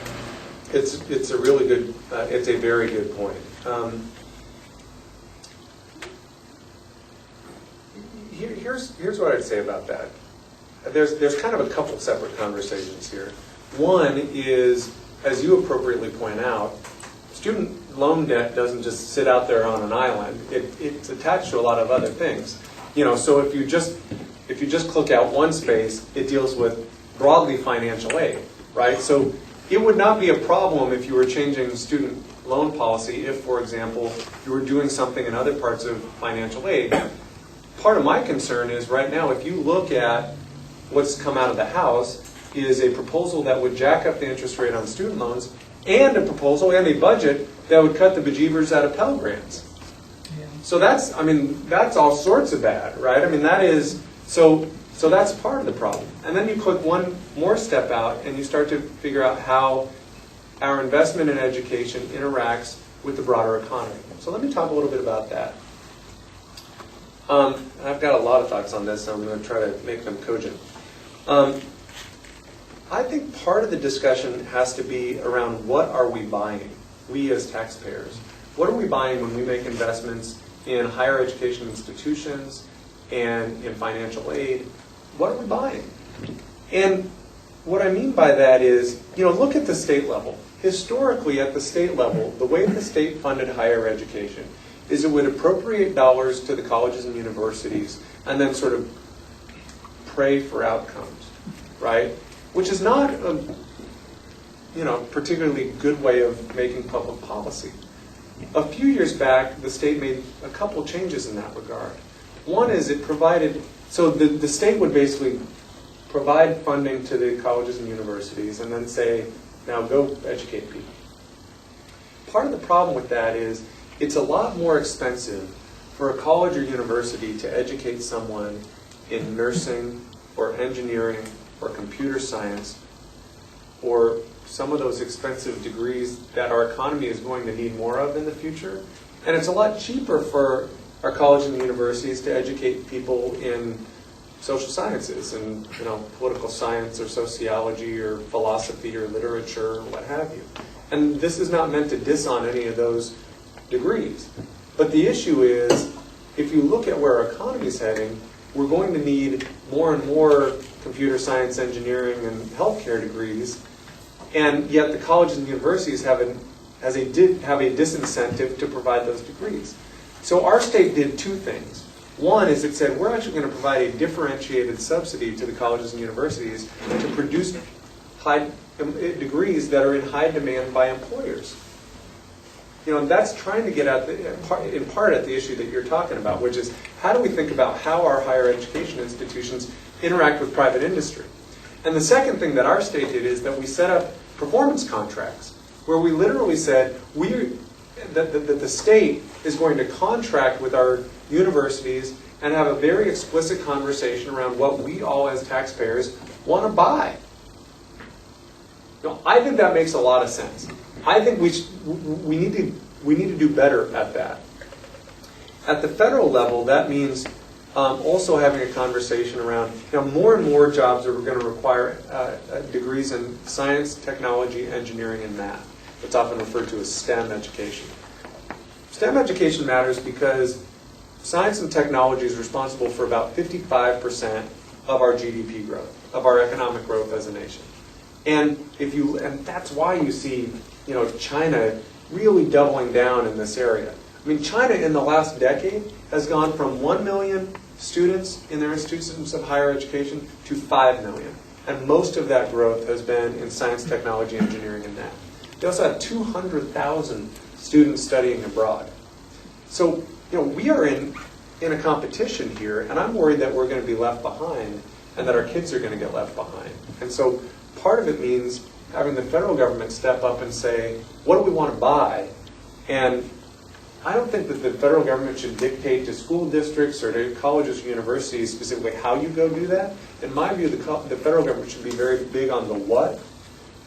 It's a really good, it's a very good point. Here's what I'd say about that. There's kind of a couple separate conversations here. One is, as you appropriately point out, student loan debt doesn't just sit out there on an island. It's attached to a lot of other things. So if you just click out one space, it deals with broadly financial aid, right? So it would not be a problem if you were changing student loan policy if, for example, you were doing something in other parts of financial aid. Part of my concern is right now, if you look at what's come out of the House, is a proposal that would jack up the interest rate on student loans, and a proposal and a budget that would cut the bejeebers out of Pell Grants. So that's all sorts of bad, right? That is, so that's part of the problem. And then you click one more step out and you start to figure out how our investment in education interacts with the broader economy. So let me talk a little bit about that. I've got a lot of thoughts on this, so I'm going to try to make them cogent. I think part of the discussion has to be around what are we buying, we as taxpayers. What are we buying when we make investments in higher education institutions and in financial aid? What are we buying? And what I mean by that is, look at the state level. Historically, at the state level, the way the state funded higher education is it would appropriate dollars to the colleges and universities and then sort of pray for outcomes, right? Which is not a particularly good way of making public policy. A few years back, the state made a couple changes in that regard. One is it provided, so the state would basically provide funding to the colleges and universities and then say, now go educate people. Part of the problem with that is it's a lot more expensive for a college or university to educate someone in nursing or engineering or computer science or some of those expensive degrees that our economy is going to need more of in the future. And it's a lot cheaper for our colleges and universities to educate people in social sciences and political science or sociology or philosophy or literature or what have you. And this is not meant to diss on any of those degrees. But the issue is, if you look at where our economy is heading, we're going to need more and more computer science, engineering, and healthcare degrees, and yet the colleges and universities have a disincentive to provide those degrees. So our state did two things. One is it said, we're actually going to provide a differentiated subsidy to the colleges and universities to produce high degrees that are in high demand by employers. And that's trying to get at in part at the issue that you're talking about, which is how do we think about how our higher education institutions interact with private industry? And the second thing that our state did is that we set up performance contracts where we literally said that the state is going to contract with our universities and have a very explicit conversation around what we all as taxpayers want to buy. I think that makes a lot of sense. I think we need to do better at that. At the federal level, that means also having a conversation around, more and more jobs are going to require degrees in science, technology, engineering, and math. It's often referred to as STEM education. STEM education matters because science and technology is responsible for about 55% of our GDP growth, of our economic growth as a nation. And that's why you see, China really doubling down in this area. I mean, China in the last decade has gone from 1 million students in their institutions of higher education to 5 million. And most of that growth has been in science, technology, engineering, and math. They also have 200,000 students studying abroad. So, we are in a competition here, and I'm worried that we're going to be left behind and that our kids are going to get left behind. And so part of it means having the federal government step up and say, what do we want to buy? And I don't think that the federal government should dictate to school districts or to colleges or universities specifically how you go do that. In my view, the federal government should be very big on the what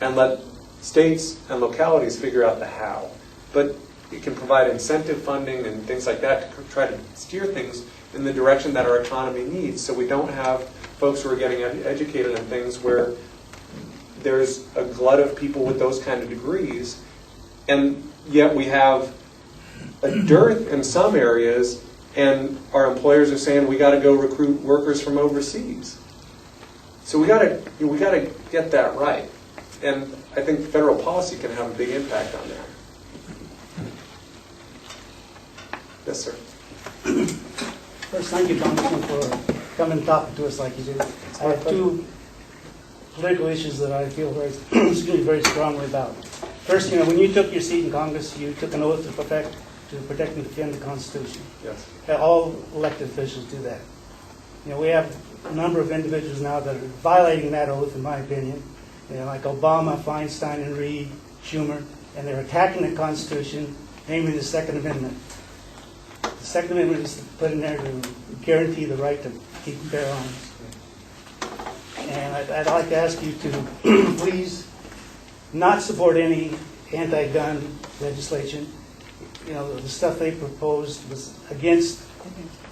and let states and localities figure out the how. But it can provide incentive funding and things like that to try to steer things in the direction that our economy needs, so we don't have folks who are getting educated in things where there's a glut of people with those kind of degrees, and yet we have a dearth in some areas, and our employers are saying we got to go recruit workers from overseas. So we got to get that right, and I think federal policy can have a big impact on that. Yes, sir. First, thank you, Congressman, for coming and talking to us like you did. I have two political issues that I feel very strongly about. First, when you took your seat in Congress, you took an oath to protect and defend the Constitution. Yes. All elected officials do that. We have a number of individuals now that are violating that oath, in my opinion. Like Obama, Feinstein, and Reid, Schumer, and they're attacking the Constitution, namely the Second Amendment. The Second Amendment is put in there to guarantee the right to keep and bear arms. And I'd like to ask you to please not support any anti-gun legislation. The stuff they proposed was against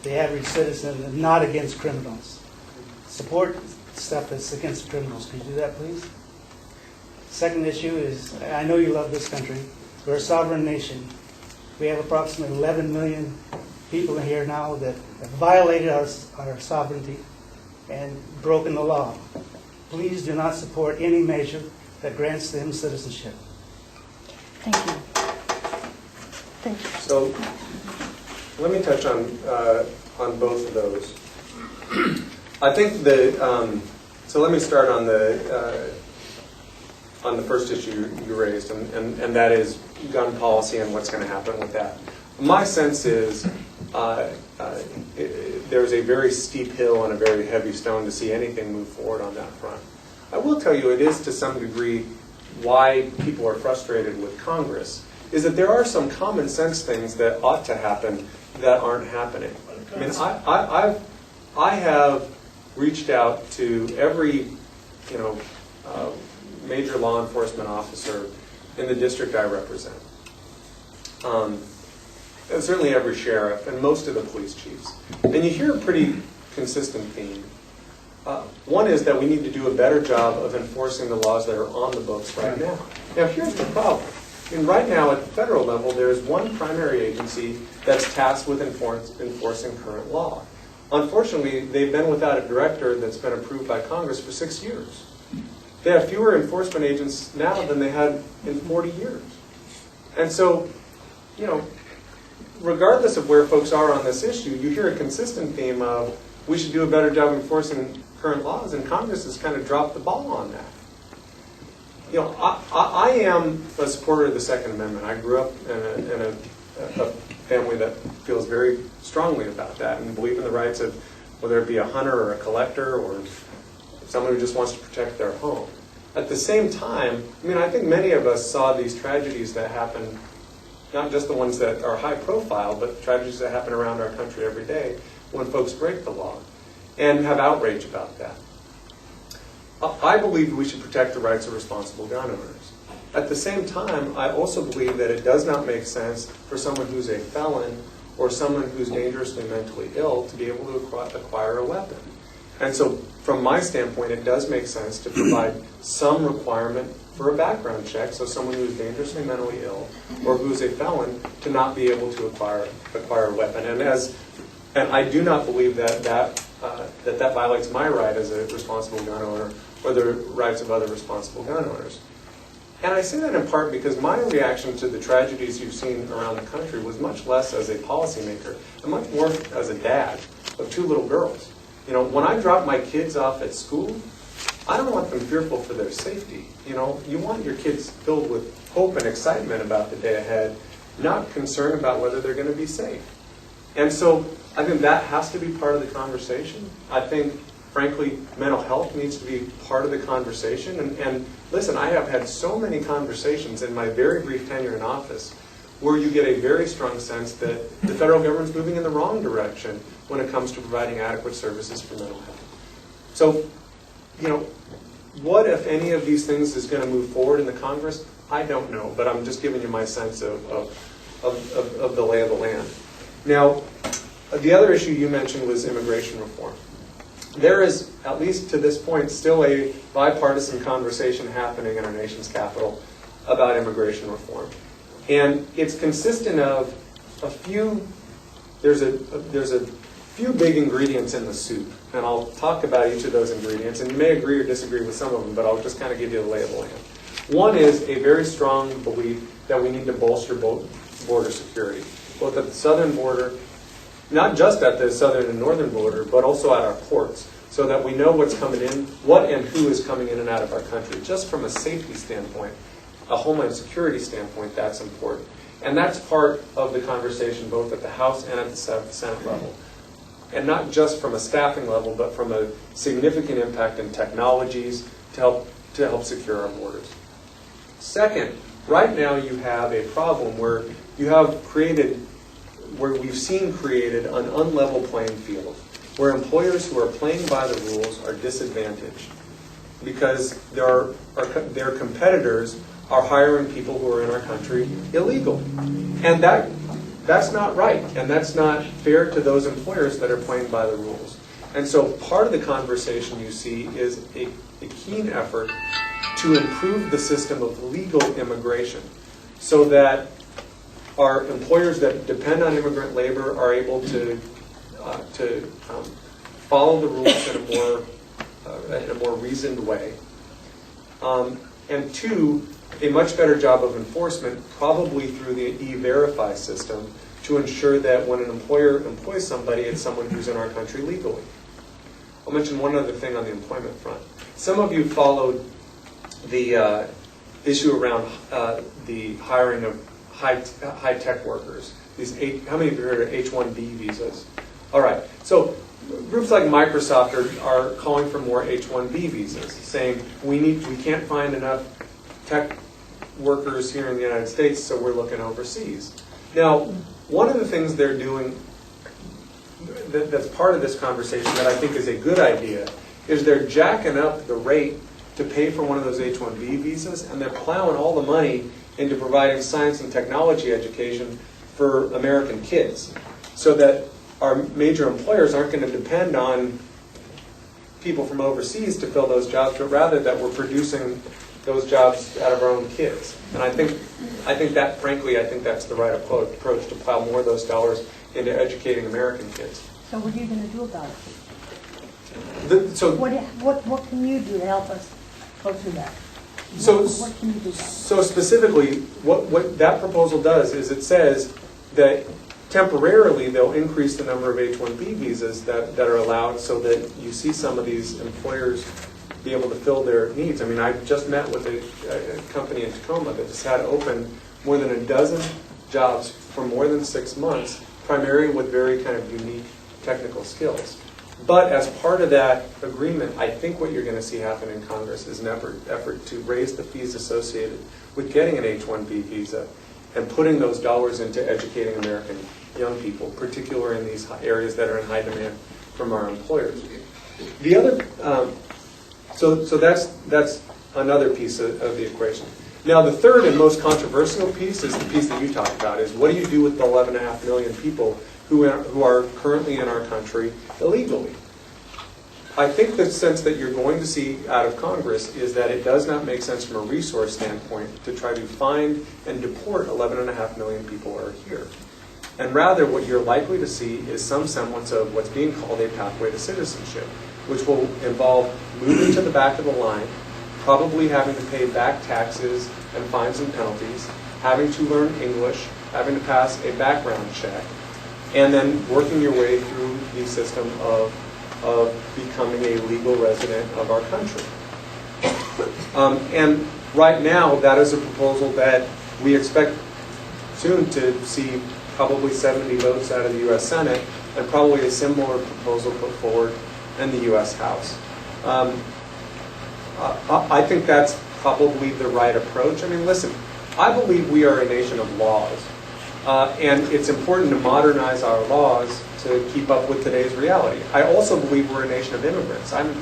the average citizen and not against criminals. Support stuff that's against criminals. Could you do that, please? Second issue is, I know you love this country. We're a sovereign nation. We have approximately 11 million people in here now that have violated our sovereignty and broken the law. Please do not support any measure that grants them citizenship. Thank you. Thank you. So let me touch on both of those. I think so let me start on the first issue you raised, and that is gun policy and what's going to happen with that. My sense is there's a very steep hill and a very heavy stone to see anything move forward on that front. I will tell you it is to some degree why people are frustrated with Congress, is that there are some common sense things that ought to happen that aren't happening. I mean, I have reached out to every major law enforcement officer in the district I represent. And certainly every sheriff and most of the police chiefs. And you hear a pretty consistent theme. One is that we need to do a better job of enforcing the laws that are on the books right now. Now here's the problem. Right now at the federal level, there's one primary agency that's tasked with enforcing current law. unfortunately, they've been without a director that's been approved by Congress for 6 years. They have fewer enforcement agents now than they had in 40 years. And so, you know, regardless of where folks are on this issue, you hear a consistent theme of we should do a better job enforcing current laws, and Congress has kind of dropped the ball on that. You know, I am a supporter of the Second Amendment. I grew up in a family that feels very strongly about that and believe in the rights of whether it be a hunter or a collector or someone who just wants to protect their home. At the same time, I mean, I think many of us saw these tragedies that happen, not just the ones that are high profile, but tragedies that happen around our country every day when folks break the law, and have outrage about that. I believe we should protect the rights of responsible gun owners. At the same time, I also believe that it does not make sense for someone who's a felon or someone who's dangerously mentally ill to be able to acquire a weapon. And so, from my standpoint, it does make sense to provide some requirement for a background check, so someone who is dangerously mentally ill or who is a felon to not be able to acquire a weapon. And I do not believe that violates my right as a responsible gun owner or the rights of other responsible gun owners. And I say that in part because my reaction to the tragedies you've seen around the country was much less as a policymaker and much more as a dad of 2 little girls. You know, when I drop my kids off at school, I don't want them fearful for their safety. You know, you want your kids filled with hope and excitement about the day ahead, not concerned about whether they're going to be safe. And so I think that has to be part of the conversation. I think, frankly, mental health needs to be part of the conversation. And listen, I have had so many conversations in my very brief tenure in office where you get a very strong sense that the federal government's moving in the wrong direction when it comes to providing adequate services for mental health. So, you know, what, if any of these things is going to move forward in the Congress? I don't know, but I'm just giving you my sense of the lay of the land. Now, the other issue you mentioned was immigration reform. There is, at least to this point, still a bipartisan conversation happening in our nation's capital about immigration reform. And it's consistent of there's a few big ingredients in the soup. And I'll talk about each of those ingredients. And you may agree or disagree with some of them, but I'll just kind of give you the lay of the land. One is a very strong belief that we need to bolster border security, both at the southern border, not just at the southern and northern border, but also at our ports, so that we know what's coming in, what and who is coming in and out of our country. Just from a safety standpoint, a homeland security standpoint, that's important. And that's part of the conversation both at the House and at the Senate level. And not just from a staffing level, but from a significant impact in technologies to help secure our borders. Second, right now you have a problem where we've seen created an unlevel playing field, where employers who are playing by the rules are disadvantaged because their competitors are hiring people who are in our country illegal. And that's not right, and that's not fair to those employers that are playing by the rules. And so part of the conversation you see is a keen effort to improve the system of legal immigration so that our employers that depend on immigrant labor are able to follow the rules in a more reasoned way. And two, a much better job of enforcement, probably through the E-Verify system, to ensure that when an employer employs somebody, it's someone who's in our country legally. I'll mention one other thing on the employment front. Some of you followed the issue around the hiring of high-tech workers. How many of you heard of H-1B visas? All right. So groups like Microsoft are calling for more H-1B visas, saying we can't find enough tech workers here in the United States, so we're looking overseas. Now, one of the things they're doing that's part of this conversation that I think is a good idea is they're jacking up the rate to pay for one of those H-1B visas, and they're plowing all the money into providing science and technology education for American kids, so that our major employers aren't going to depend on people from overseas to fill those jobs, but rather that we're producing those jobs out of our own kids. And I think that's the right approach, to plow more of those dollars into educating American kids. So what are you gonna do about it? So What can you do to help us go through that? So, What can you do about it? so specifically, what that proposal does is it says that temporarily they'll increase the number of H-1B visas that are allowed so that you see some of these employers be able to fill their needs. I mean, I just met with a company in Tacoma that just had open more than a dozen jobs for more than 6 months, primarily with very kind of unique technical skills. But as part of that agreement, I think what you're going to see happen in Congress is an effort to raise the fees associated with getting an H-1B visa and putting those dollars into educating American young people, particularly in these areas that are in high demand from our employers. The other, so that's another piece of the equation. Now, the third and most controversial piece is the piece that you talked about, is what do you do with the 11.5 million people who are currently in our country illegally? I think the sense that you're going to see out of Congress is that it does not make sense from a resource standpoint to try to find and deport 11.5 million people who are here. And rather, what you're likely to see is some semblance of what's being called a pathway to citizenship, which will involve moving to the back of the line, probably having to pay back taxes and fines and penalties, having to learn English, having to pass a background check, and then working your way through the system of becoming a legal resident of our country. And right now, that is a proposal that we expect soon to see probably 70 votes out of the U.S. Senate, and probably a similar proposal put forward in the U.S. House. I think that's probably the right approach. I mean, listen, I believe we are a nation of laws. And it's important to modernize our laws to keep up with today's reality. I also believe we're a nation of immigrants. I'm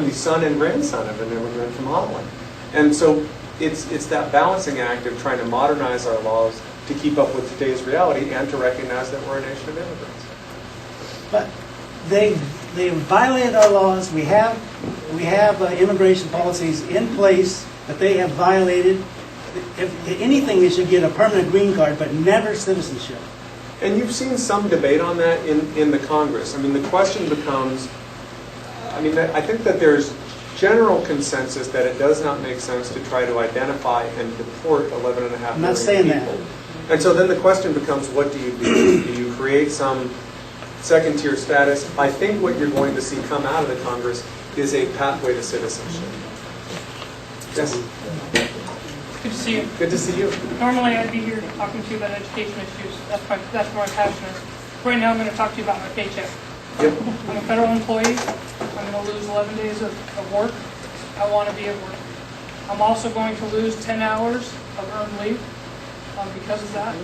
the son and grandson of an immigrant from Holland. And so it's that balancing act of trying to modernize our laws to keep up with today's reality and to recognize that we're a nation of immigrants. But they violated our laws. We have immigration policies in place that they have violated. If anything, they should get a permanent green card, but never citizenship. And you've seen some debate on that in the Congress. I mean, the question becomes, I think that there's general consensus that it does not make sense to try to identify and deport 11.5 million people. I'm not saying that. And so then the question becomes, what do you do? Do you create some second-tier status? I think what you're going to see come out of the Congress is a pathway to citizenship. Yes? Good to see you. Good to see you. Normally I'd be here talking to you about education issues. That's where my passion is. Right now I'm going to talk to you about my paycheck. Yep. I'm a federal employee. I'm going to lose 11 days of work. I want to be at work. I'm also going to lose 10 hours of earned leave because of that.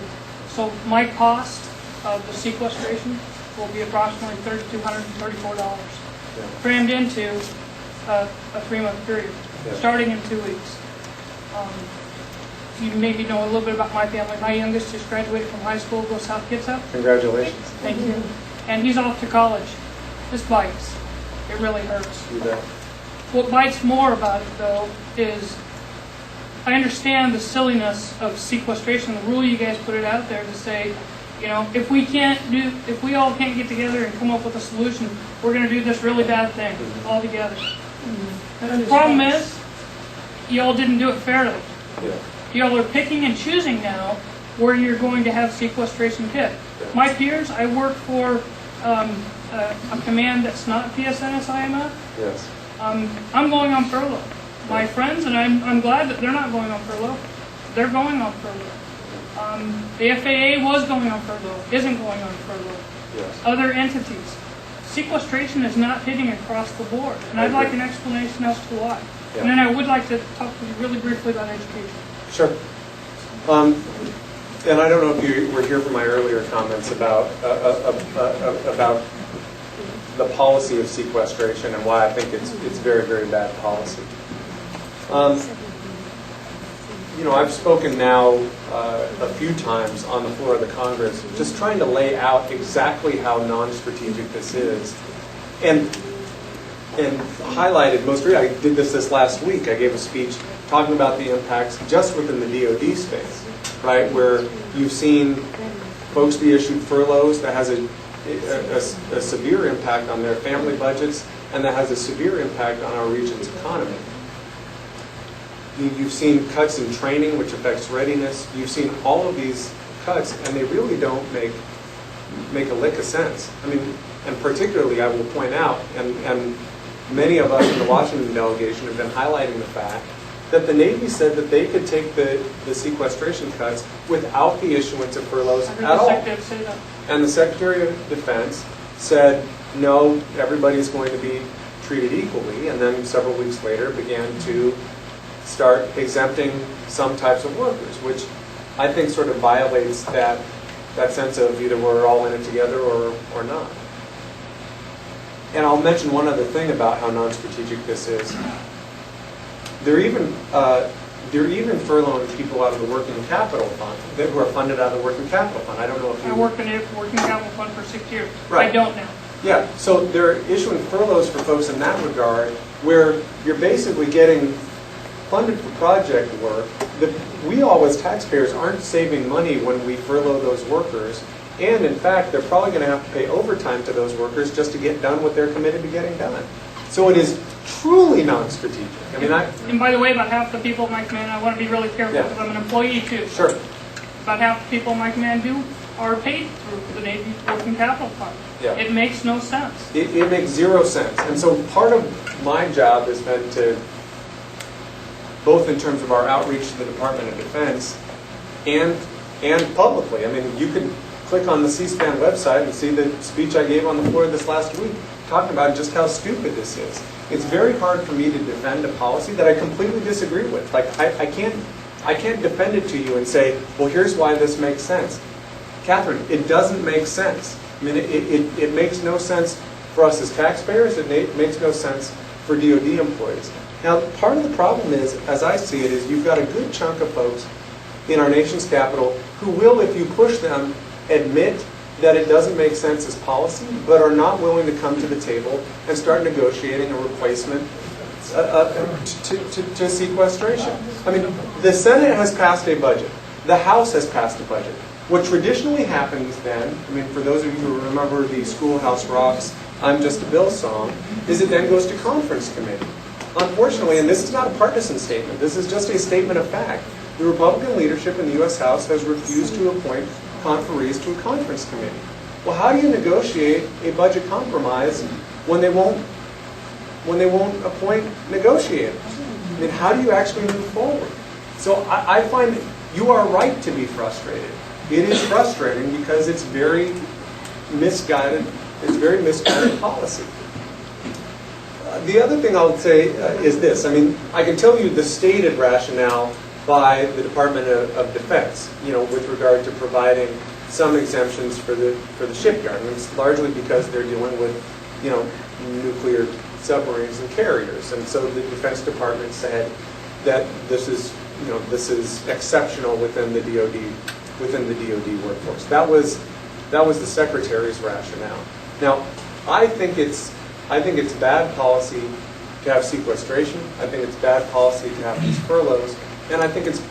So my cost of the sequestration will be approximately $3,234, crammed into a 3-month period, starting in 2 weeks. You maybe know a little bit about my family. My youngest just graduated from high school, goes South Kitsap. Congratulations. Thank you. And he's off to college. This bites. It really hurts. You bet. What bites more about it, though, is I understand the silliness of sequestration. The rule you guys put it out there to say, if we all can't get together and come up with a solution, we're going to do this really bad thing all together. The problem is, y'all didn't do it fairly. Yeah. Y'all are picking and choosing now where you're going to have sequestration hit. My peers, I work for a command that's not PSNS IMF. Yes. I'm going on furlough. My friends, and I'm glad that they're not going on furlough. They're going on furlough. The FAA was going on furlough, isn't going on furlough. Yes. Other entities. Sequestration is not hitting across the board, and I'd like an explanation as to why. Yeah. And then I would like to talk to you really briefly about education. Sure. And I don't know if you were here for my earlier comments about the policy of sequestration and why I think it's very, very bad policy. I've spoken now a few times on the floor of the Congress, just trying to lay out exactly how non-strategic this is, and highlighted most recently. I did this last week. I gave a speech talking about the impacts just within the DoD space, right, where you've seen folks be issued furloughs that has a a severe impact on their family budgets, and that has a severe impact on our region's economy. You've seen cuts in training, which affects readiness. You've seen all of these cuts, and they really don't make a lick of sense. I mean, and particularly I will point out, and many of us in the Washington delegation have been highlighting the fact that the Navy said that they could take the sequestration cuts without the issuance of furloughs I heard at the all. Secretary say that. And the Secretary of Defense said, no, everybody's going to be treated equally, and then several weeks later began to start exempting some types of workers, which I think sort of violates that sense of either we're all in it together or not. And I'll mention one other thing about how non-strategic this is. They're even furloughing people out of the working capital fund, who are funded out of the working capital fund. I don't know if you... I worked in a working capital fund for 6 years. Right. I don't now. Yeah, so they're issuing furloughs for folks in that regard, where you're basically getting funded for project work. We all as taxpayers aren't saving money when we furlough those workers, and in fact, they're probably going to have to pay overtime to those workers just to get done what they're committed to getting done. So it is truly non-strategic. I mean, And by the way, about half the people in my command, I want to be really careful Yeah. because I'm an employee too. Sure. About half the people in my command are paid through the Navy Working Capital Fund. Yeah. It makes no sense. It makes zero sense. And so part of my job has been to, both in terms of our outreach to the Department of Defense and publicly. I mean, you could click on the C-SPAN website and see the speech I gave on the floor this last week, talking about just how stupid this is. It's very hard for me to defend a policy that I completely disagree with. Like, I can't defend it to you and say, well, here's why this makes sense. Catherine, it doesn't make sense. I mean, it makes no sense for us as taxpayers. It makes no sense for DoD employees. Now, part of the problem is, as I see it, is you've got a good chunk of folks in our nation's capital who will, if you push them, admit that it doesn't make sense as policy, but are not willing to come to the table and start negotiating a replacement to sequestration. I mean, the Senate has passed a budget. The House has passed a budget. What traditionally happens then, I mean, for those of you who remember the Schoolhouse Rock's I'm Just a Bill song, is it then goes to conference committee. Unfortunately, and this is not a partisan statement, this is just a statement of fact, the Republican leadership in the U.S. House has refused to appoint conferees to a conference committee. Well, how do you negotiate a budget compromise when they won't appoint negotiators? I mean, how do you actually move forward? So I find that you are right to be frustrated. It is frustrating because it's very misguided. It's very misguided policy. The other thing I would say is this. I mean, I can tell you the stated rationale by the Department of Defense, with regard to providing some exemptions for the shipyard. And it's largely because they're dealing with, nuclear submarines and carriers. And so the Defense Department said that this is exceptional within the DoD workforce. That was the Secretary's rationale. Now, I think it's bad policy to have sequestration. I think it's bad policy to have these furloughs. And I think it's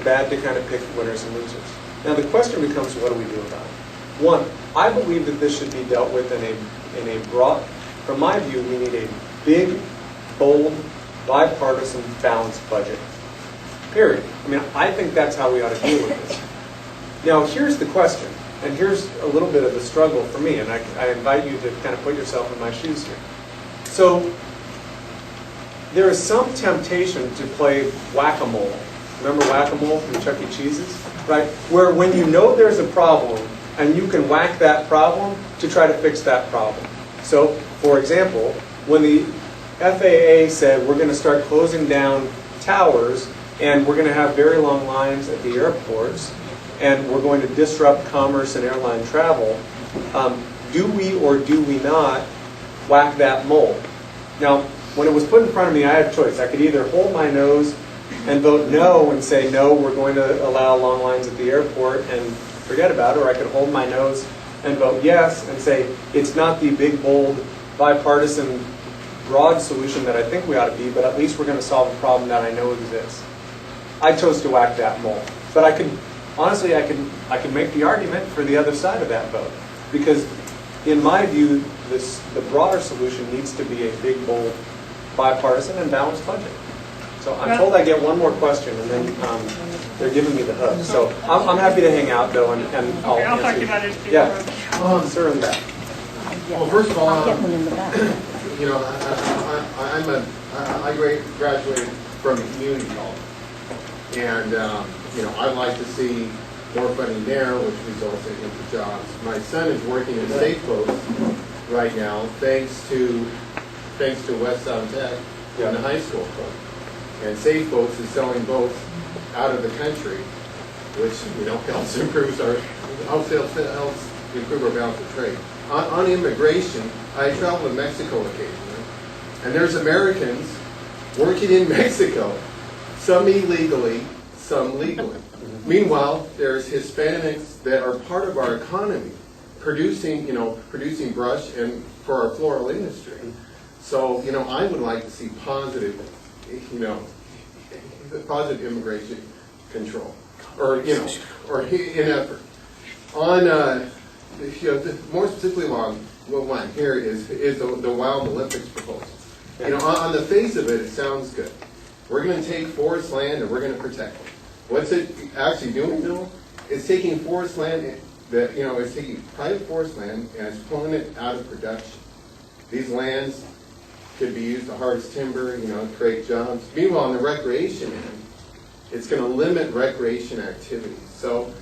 bad to kind of pick winners and losers. Now the question becomes, what do we do about it? One, I believe that this should be dealt with in a broad. From my view, we need a big, bold, bipartisan, balanced budget. Period. I mean, I think that's how we ought to deal with this. Now here's the question, and here's a little bit of the struggle for me, and I invite you to kind of put yourself in my shoes here. So, there is some temptation to play whack-a-mole. Remember whack-a-mole from Chuck E. Cheese's? Right? Where when you know there's a problem, and you can whack that problem to try to fix that problem. So, for example, when the FAA said we're going to start closing down towers, and we're going to have very long lines at the airports, and we're going to disrupt commerce and airline travel, do we or do we not whack that mole? Now, when it was put in front of me, I had a choice. I could either hold my nose and vote no and say, no, we're going to allow long lines at the airport and forget about it, or I could hold my nose and vote yes and say, it's not the big, bold, bipartisan, broad solution that I think we ought to be, but at least we're going to solve a problem that I know exists. I chose to whack that mole. But honestly, I could make the argument for the other side of that vote. Because in my view, the broader solution needs to be a big, bold, bipartisan and balanced budget. So I'm told I get one more question, and then they're giving me the hook. So I'm happy to hang out, though, and I'll Okay, I'll talk to answer. you about education. Yeah, sir, in the back. Well, first of all, I'll get one in the back. you know, I graduated from a community college. And, you know, I'd like to see more funding there, which results in jobs. My son is working in Safe Boats right now, thanks to West Sound Tech and the high school club. And Safe Boats is selling boats out of the country, which, you know, helps improve our balance of trade. On immigration, I travel to Mexico occasionally, and there's Americans working in Mexico, some illegally, some legally. Meanwhile, there's Hispanics that are part of our economy, producing brush and for our floral industry. So, you know, I would like to see positive immigration control, or in effort. On more specifically on one here is the Wild Olympics proposal. You know, on the face of it, it sounds good. We're going to take forest land and we're going to protect it. What's it actually doing, though? It's taking forest land it's taking private forest land and it's pulling it out of production. These lands could be used to harvest timber, create jobs. Meanwhile, on the recreation end, it's going to limit recreation activities. So,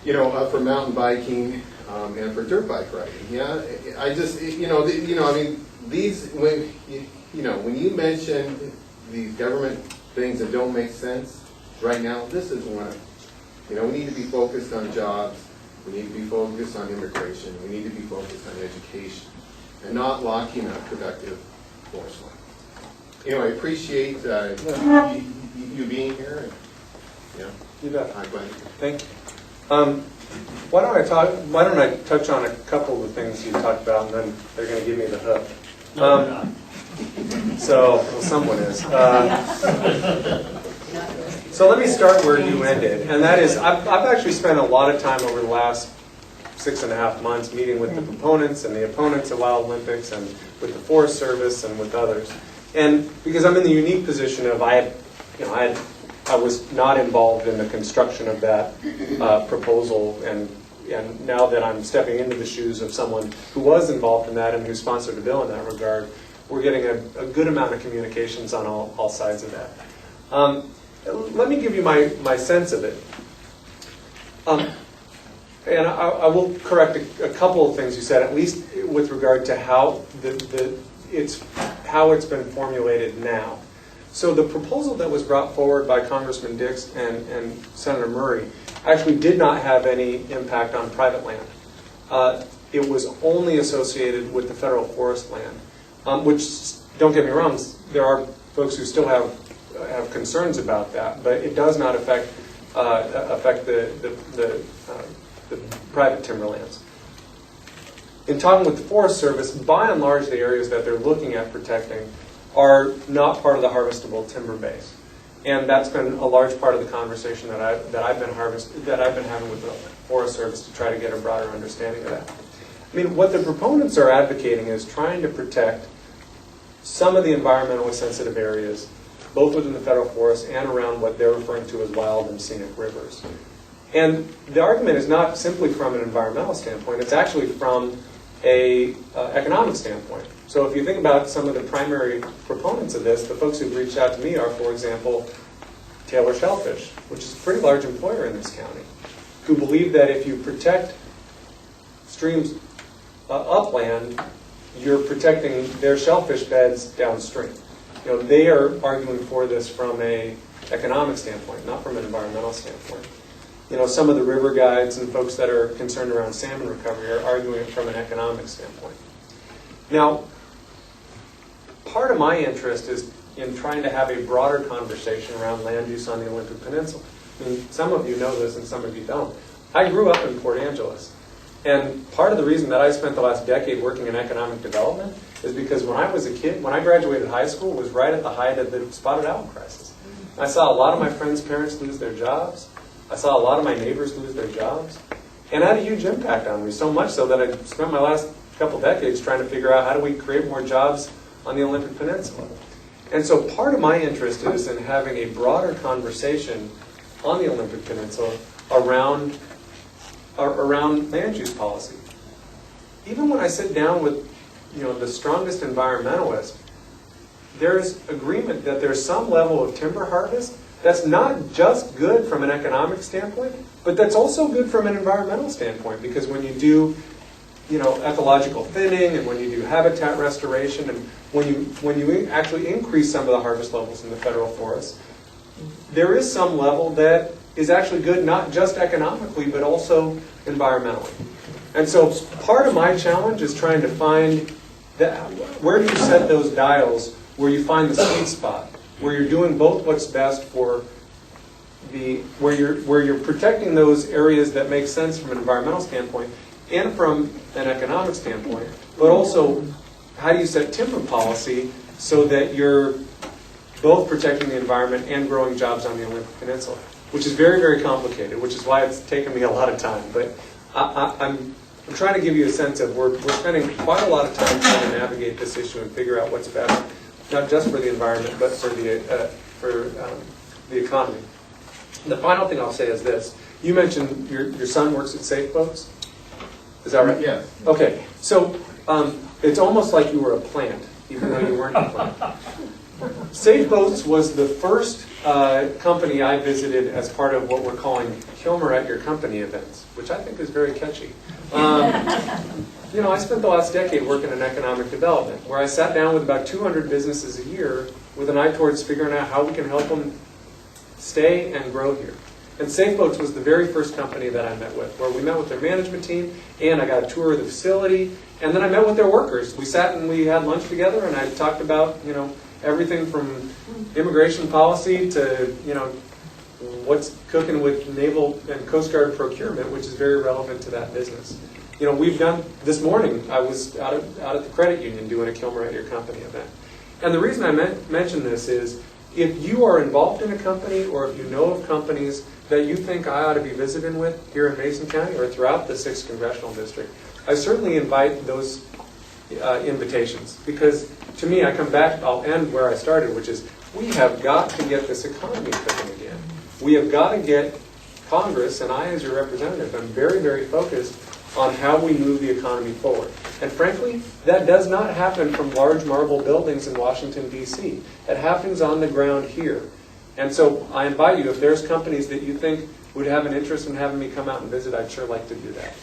for mountain biking and for dirt bike riding. Yeah, I just, when you mention these government things that don't make sense right now, this is one of them. We need to be focused on jobs. We need to be focused on immigration. We need to be focused on education and not locking up productive forest land. I appreciate you being here. And, You bet. I'm glad. Thank you. Why don't I touch on a couple of the things you talked about, and then they're going to give me the hook. No, we're not. Someone is. So let me start where you ended, and that is, I've actually spent a lot of time over the last 6.5 months meeting with the proponents and the opponents of Wild Olympics, and with the Forest Service and with others. And because I'm in the unique position of I was not involved in the construction of that proposal, and now that I'm stepping into the shoes of someone who was involved in that and who sponsored a bill in that regard, we're getting a good amount of communications on all sides of that. Let me give you my sense of it. And I will correct a couple of things you said, at least with regard to how it's been formulated now. So the proposal that was brought forward by Congressman Dix and Senator Murray actually did not have any impact on private land. It was only associated with the federal forest land, which, don't get me wrong, there are folks who still have concerns about that, but it does not affect the private timberlands. In talking with the Forest Service, by and large, the areas that they're looking at protecting are not part of the harvestable timber base, and that's been a large part of the conversation that I've been having with the Forest Service to try to get a broader understanding of that. I mean, what the proponents are advocating is trying to protect some of the environmentally sensitive areas, both within the federal forest and around what they're referring to as wild and scenic rivers. And the argument is not simply from an environmental standpoint, it's actually from an economic standpoint. So if you think about some of the primary proponents of this, the folks who've reached out to me are, for example, Taylor Shellfish, which is a pretty large employer in this county, who believe that if you protect streams upland, you're protecting their shellfish beds downstream. They are arguing for this from an economic standpoint, not from an environmental standpoint. Some of the river guides and folks that are concerned around salmon recovery are arguing it from an economic standpoint. Now, part of my interest is in trying to have a broader conversation around land use on the Olympic Peninsula. I mean, some of you know this and some of you don't. I grew up in Port Angeles. And part of the reason that I spent the last decade working in economic development is because when I was a kid, when I graduated high school, was right at the height of the spotted owl crisis. I saw a lot of my friends' parents lose their jobs. I saw a lot of my neighbors lose their jobs. and had a huge impact on me, so much so that I spent my last couple decades trying to figure out how do we create more jobs on the Olympic Peninsula. And so part of my interest is in having a broader conversation on the Olympic Peninsula around land use policy. Even when I sit down with the strongest environmentalists, there's agreement that there's some level of timber harvest that's not just good from an economic standpoint, but that's also good from an environmental standpoint, because when you do ecological thinning, and when you do habitat restoration, and when you actually increase some of the harvest levels in the federal forests, there is some level that is actually good not just economically, but also environmentally. And so part of my challenge is trying to find where do you set those dials where you find the sweet spot, where you're doing both what's best for where you're protecting those areas that make sense from an environmental standpoint and from an economic standpoint, but also how do you set timber policy so that you're both protecting the environment and growing jobs on the Olympic Peninsula, which is very, very complicated, which is why it's taken me a lot of time. But I'm trying to give you a sense of we're spending quite a lot of time trying to navigate this issue and figure out what's best, not just for the environment, but for the economy. The final thing I'll say is this. You mentioned your son works at Safe Boats. Is that right? Yes. Okay. So it's almost like you were a plant, even though you weren't a plant. Safe Boats was the first company I visited as part of what we're calling Kilmer at Your Company events, which I think is very catchy. I spent the last decade working in economic development, where I sat down with about 200 businesses a year with an eye towards figuring out how we can help them stay and grow here. And Safe Boats was the very first company that I met with, where we met with their management team, and I got a tour of the facility, and then I met with their workers. We sat and we had lunch together, and I talked about, everything from immigration policy to, what's cooking with Naval and Coast Guard procurement, which is very relevant to that business. We've done, this morning, I was out at the credit union doing a Kilmer at Your Company event. And the reason I mention this is, if you are involved in a company, or if you know of companies that you think I ought to be visiting with here in Mason County or throughout the 6th Congressional District, I certainly invite those invitations. Because to me, I come back, I'll end where I started, which is we have got to get this economy cooking again. We have got to get Congress, and I as your representative, I'm very, very focused on how we move the economy forward. And frankly, that does not happen from large marble buildings in Washington, D.C. It happens on the ground here. And so I invite you, if there's companies that you think would have an interest in having me come out and visit, I'd sure like to do that.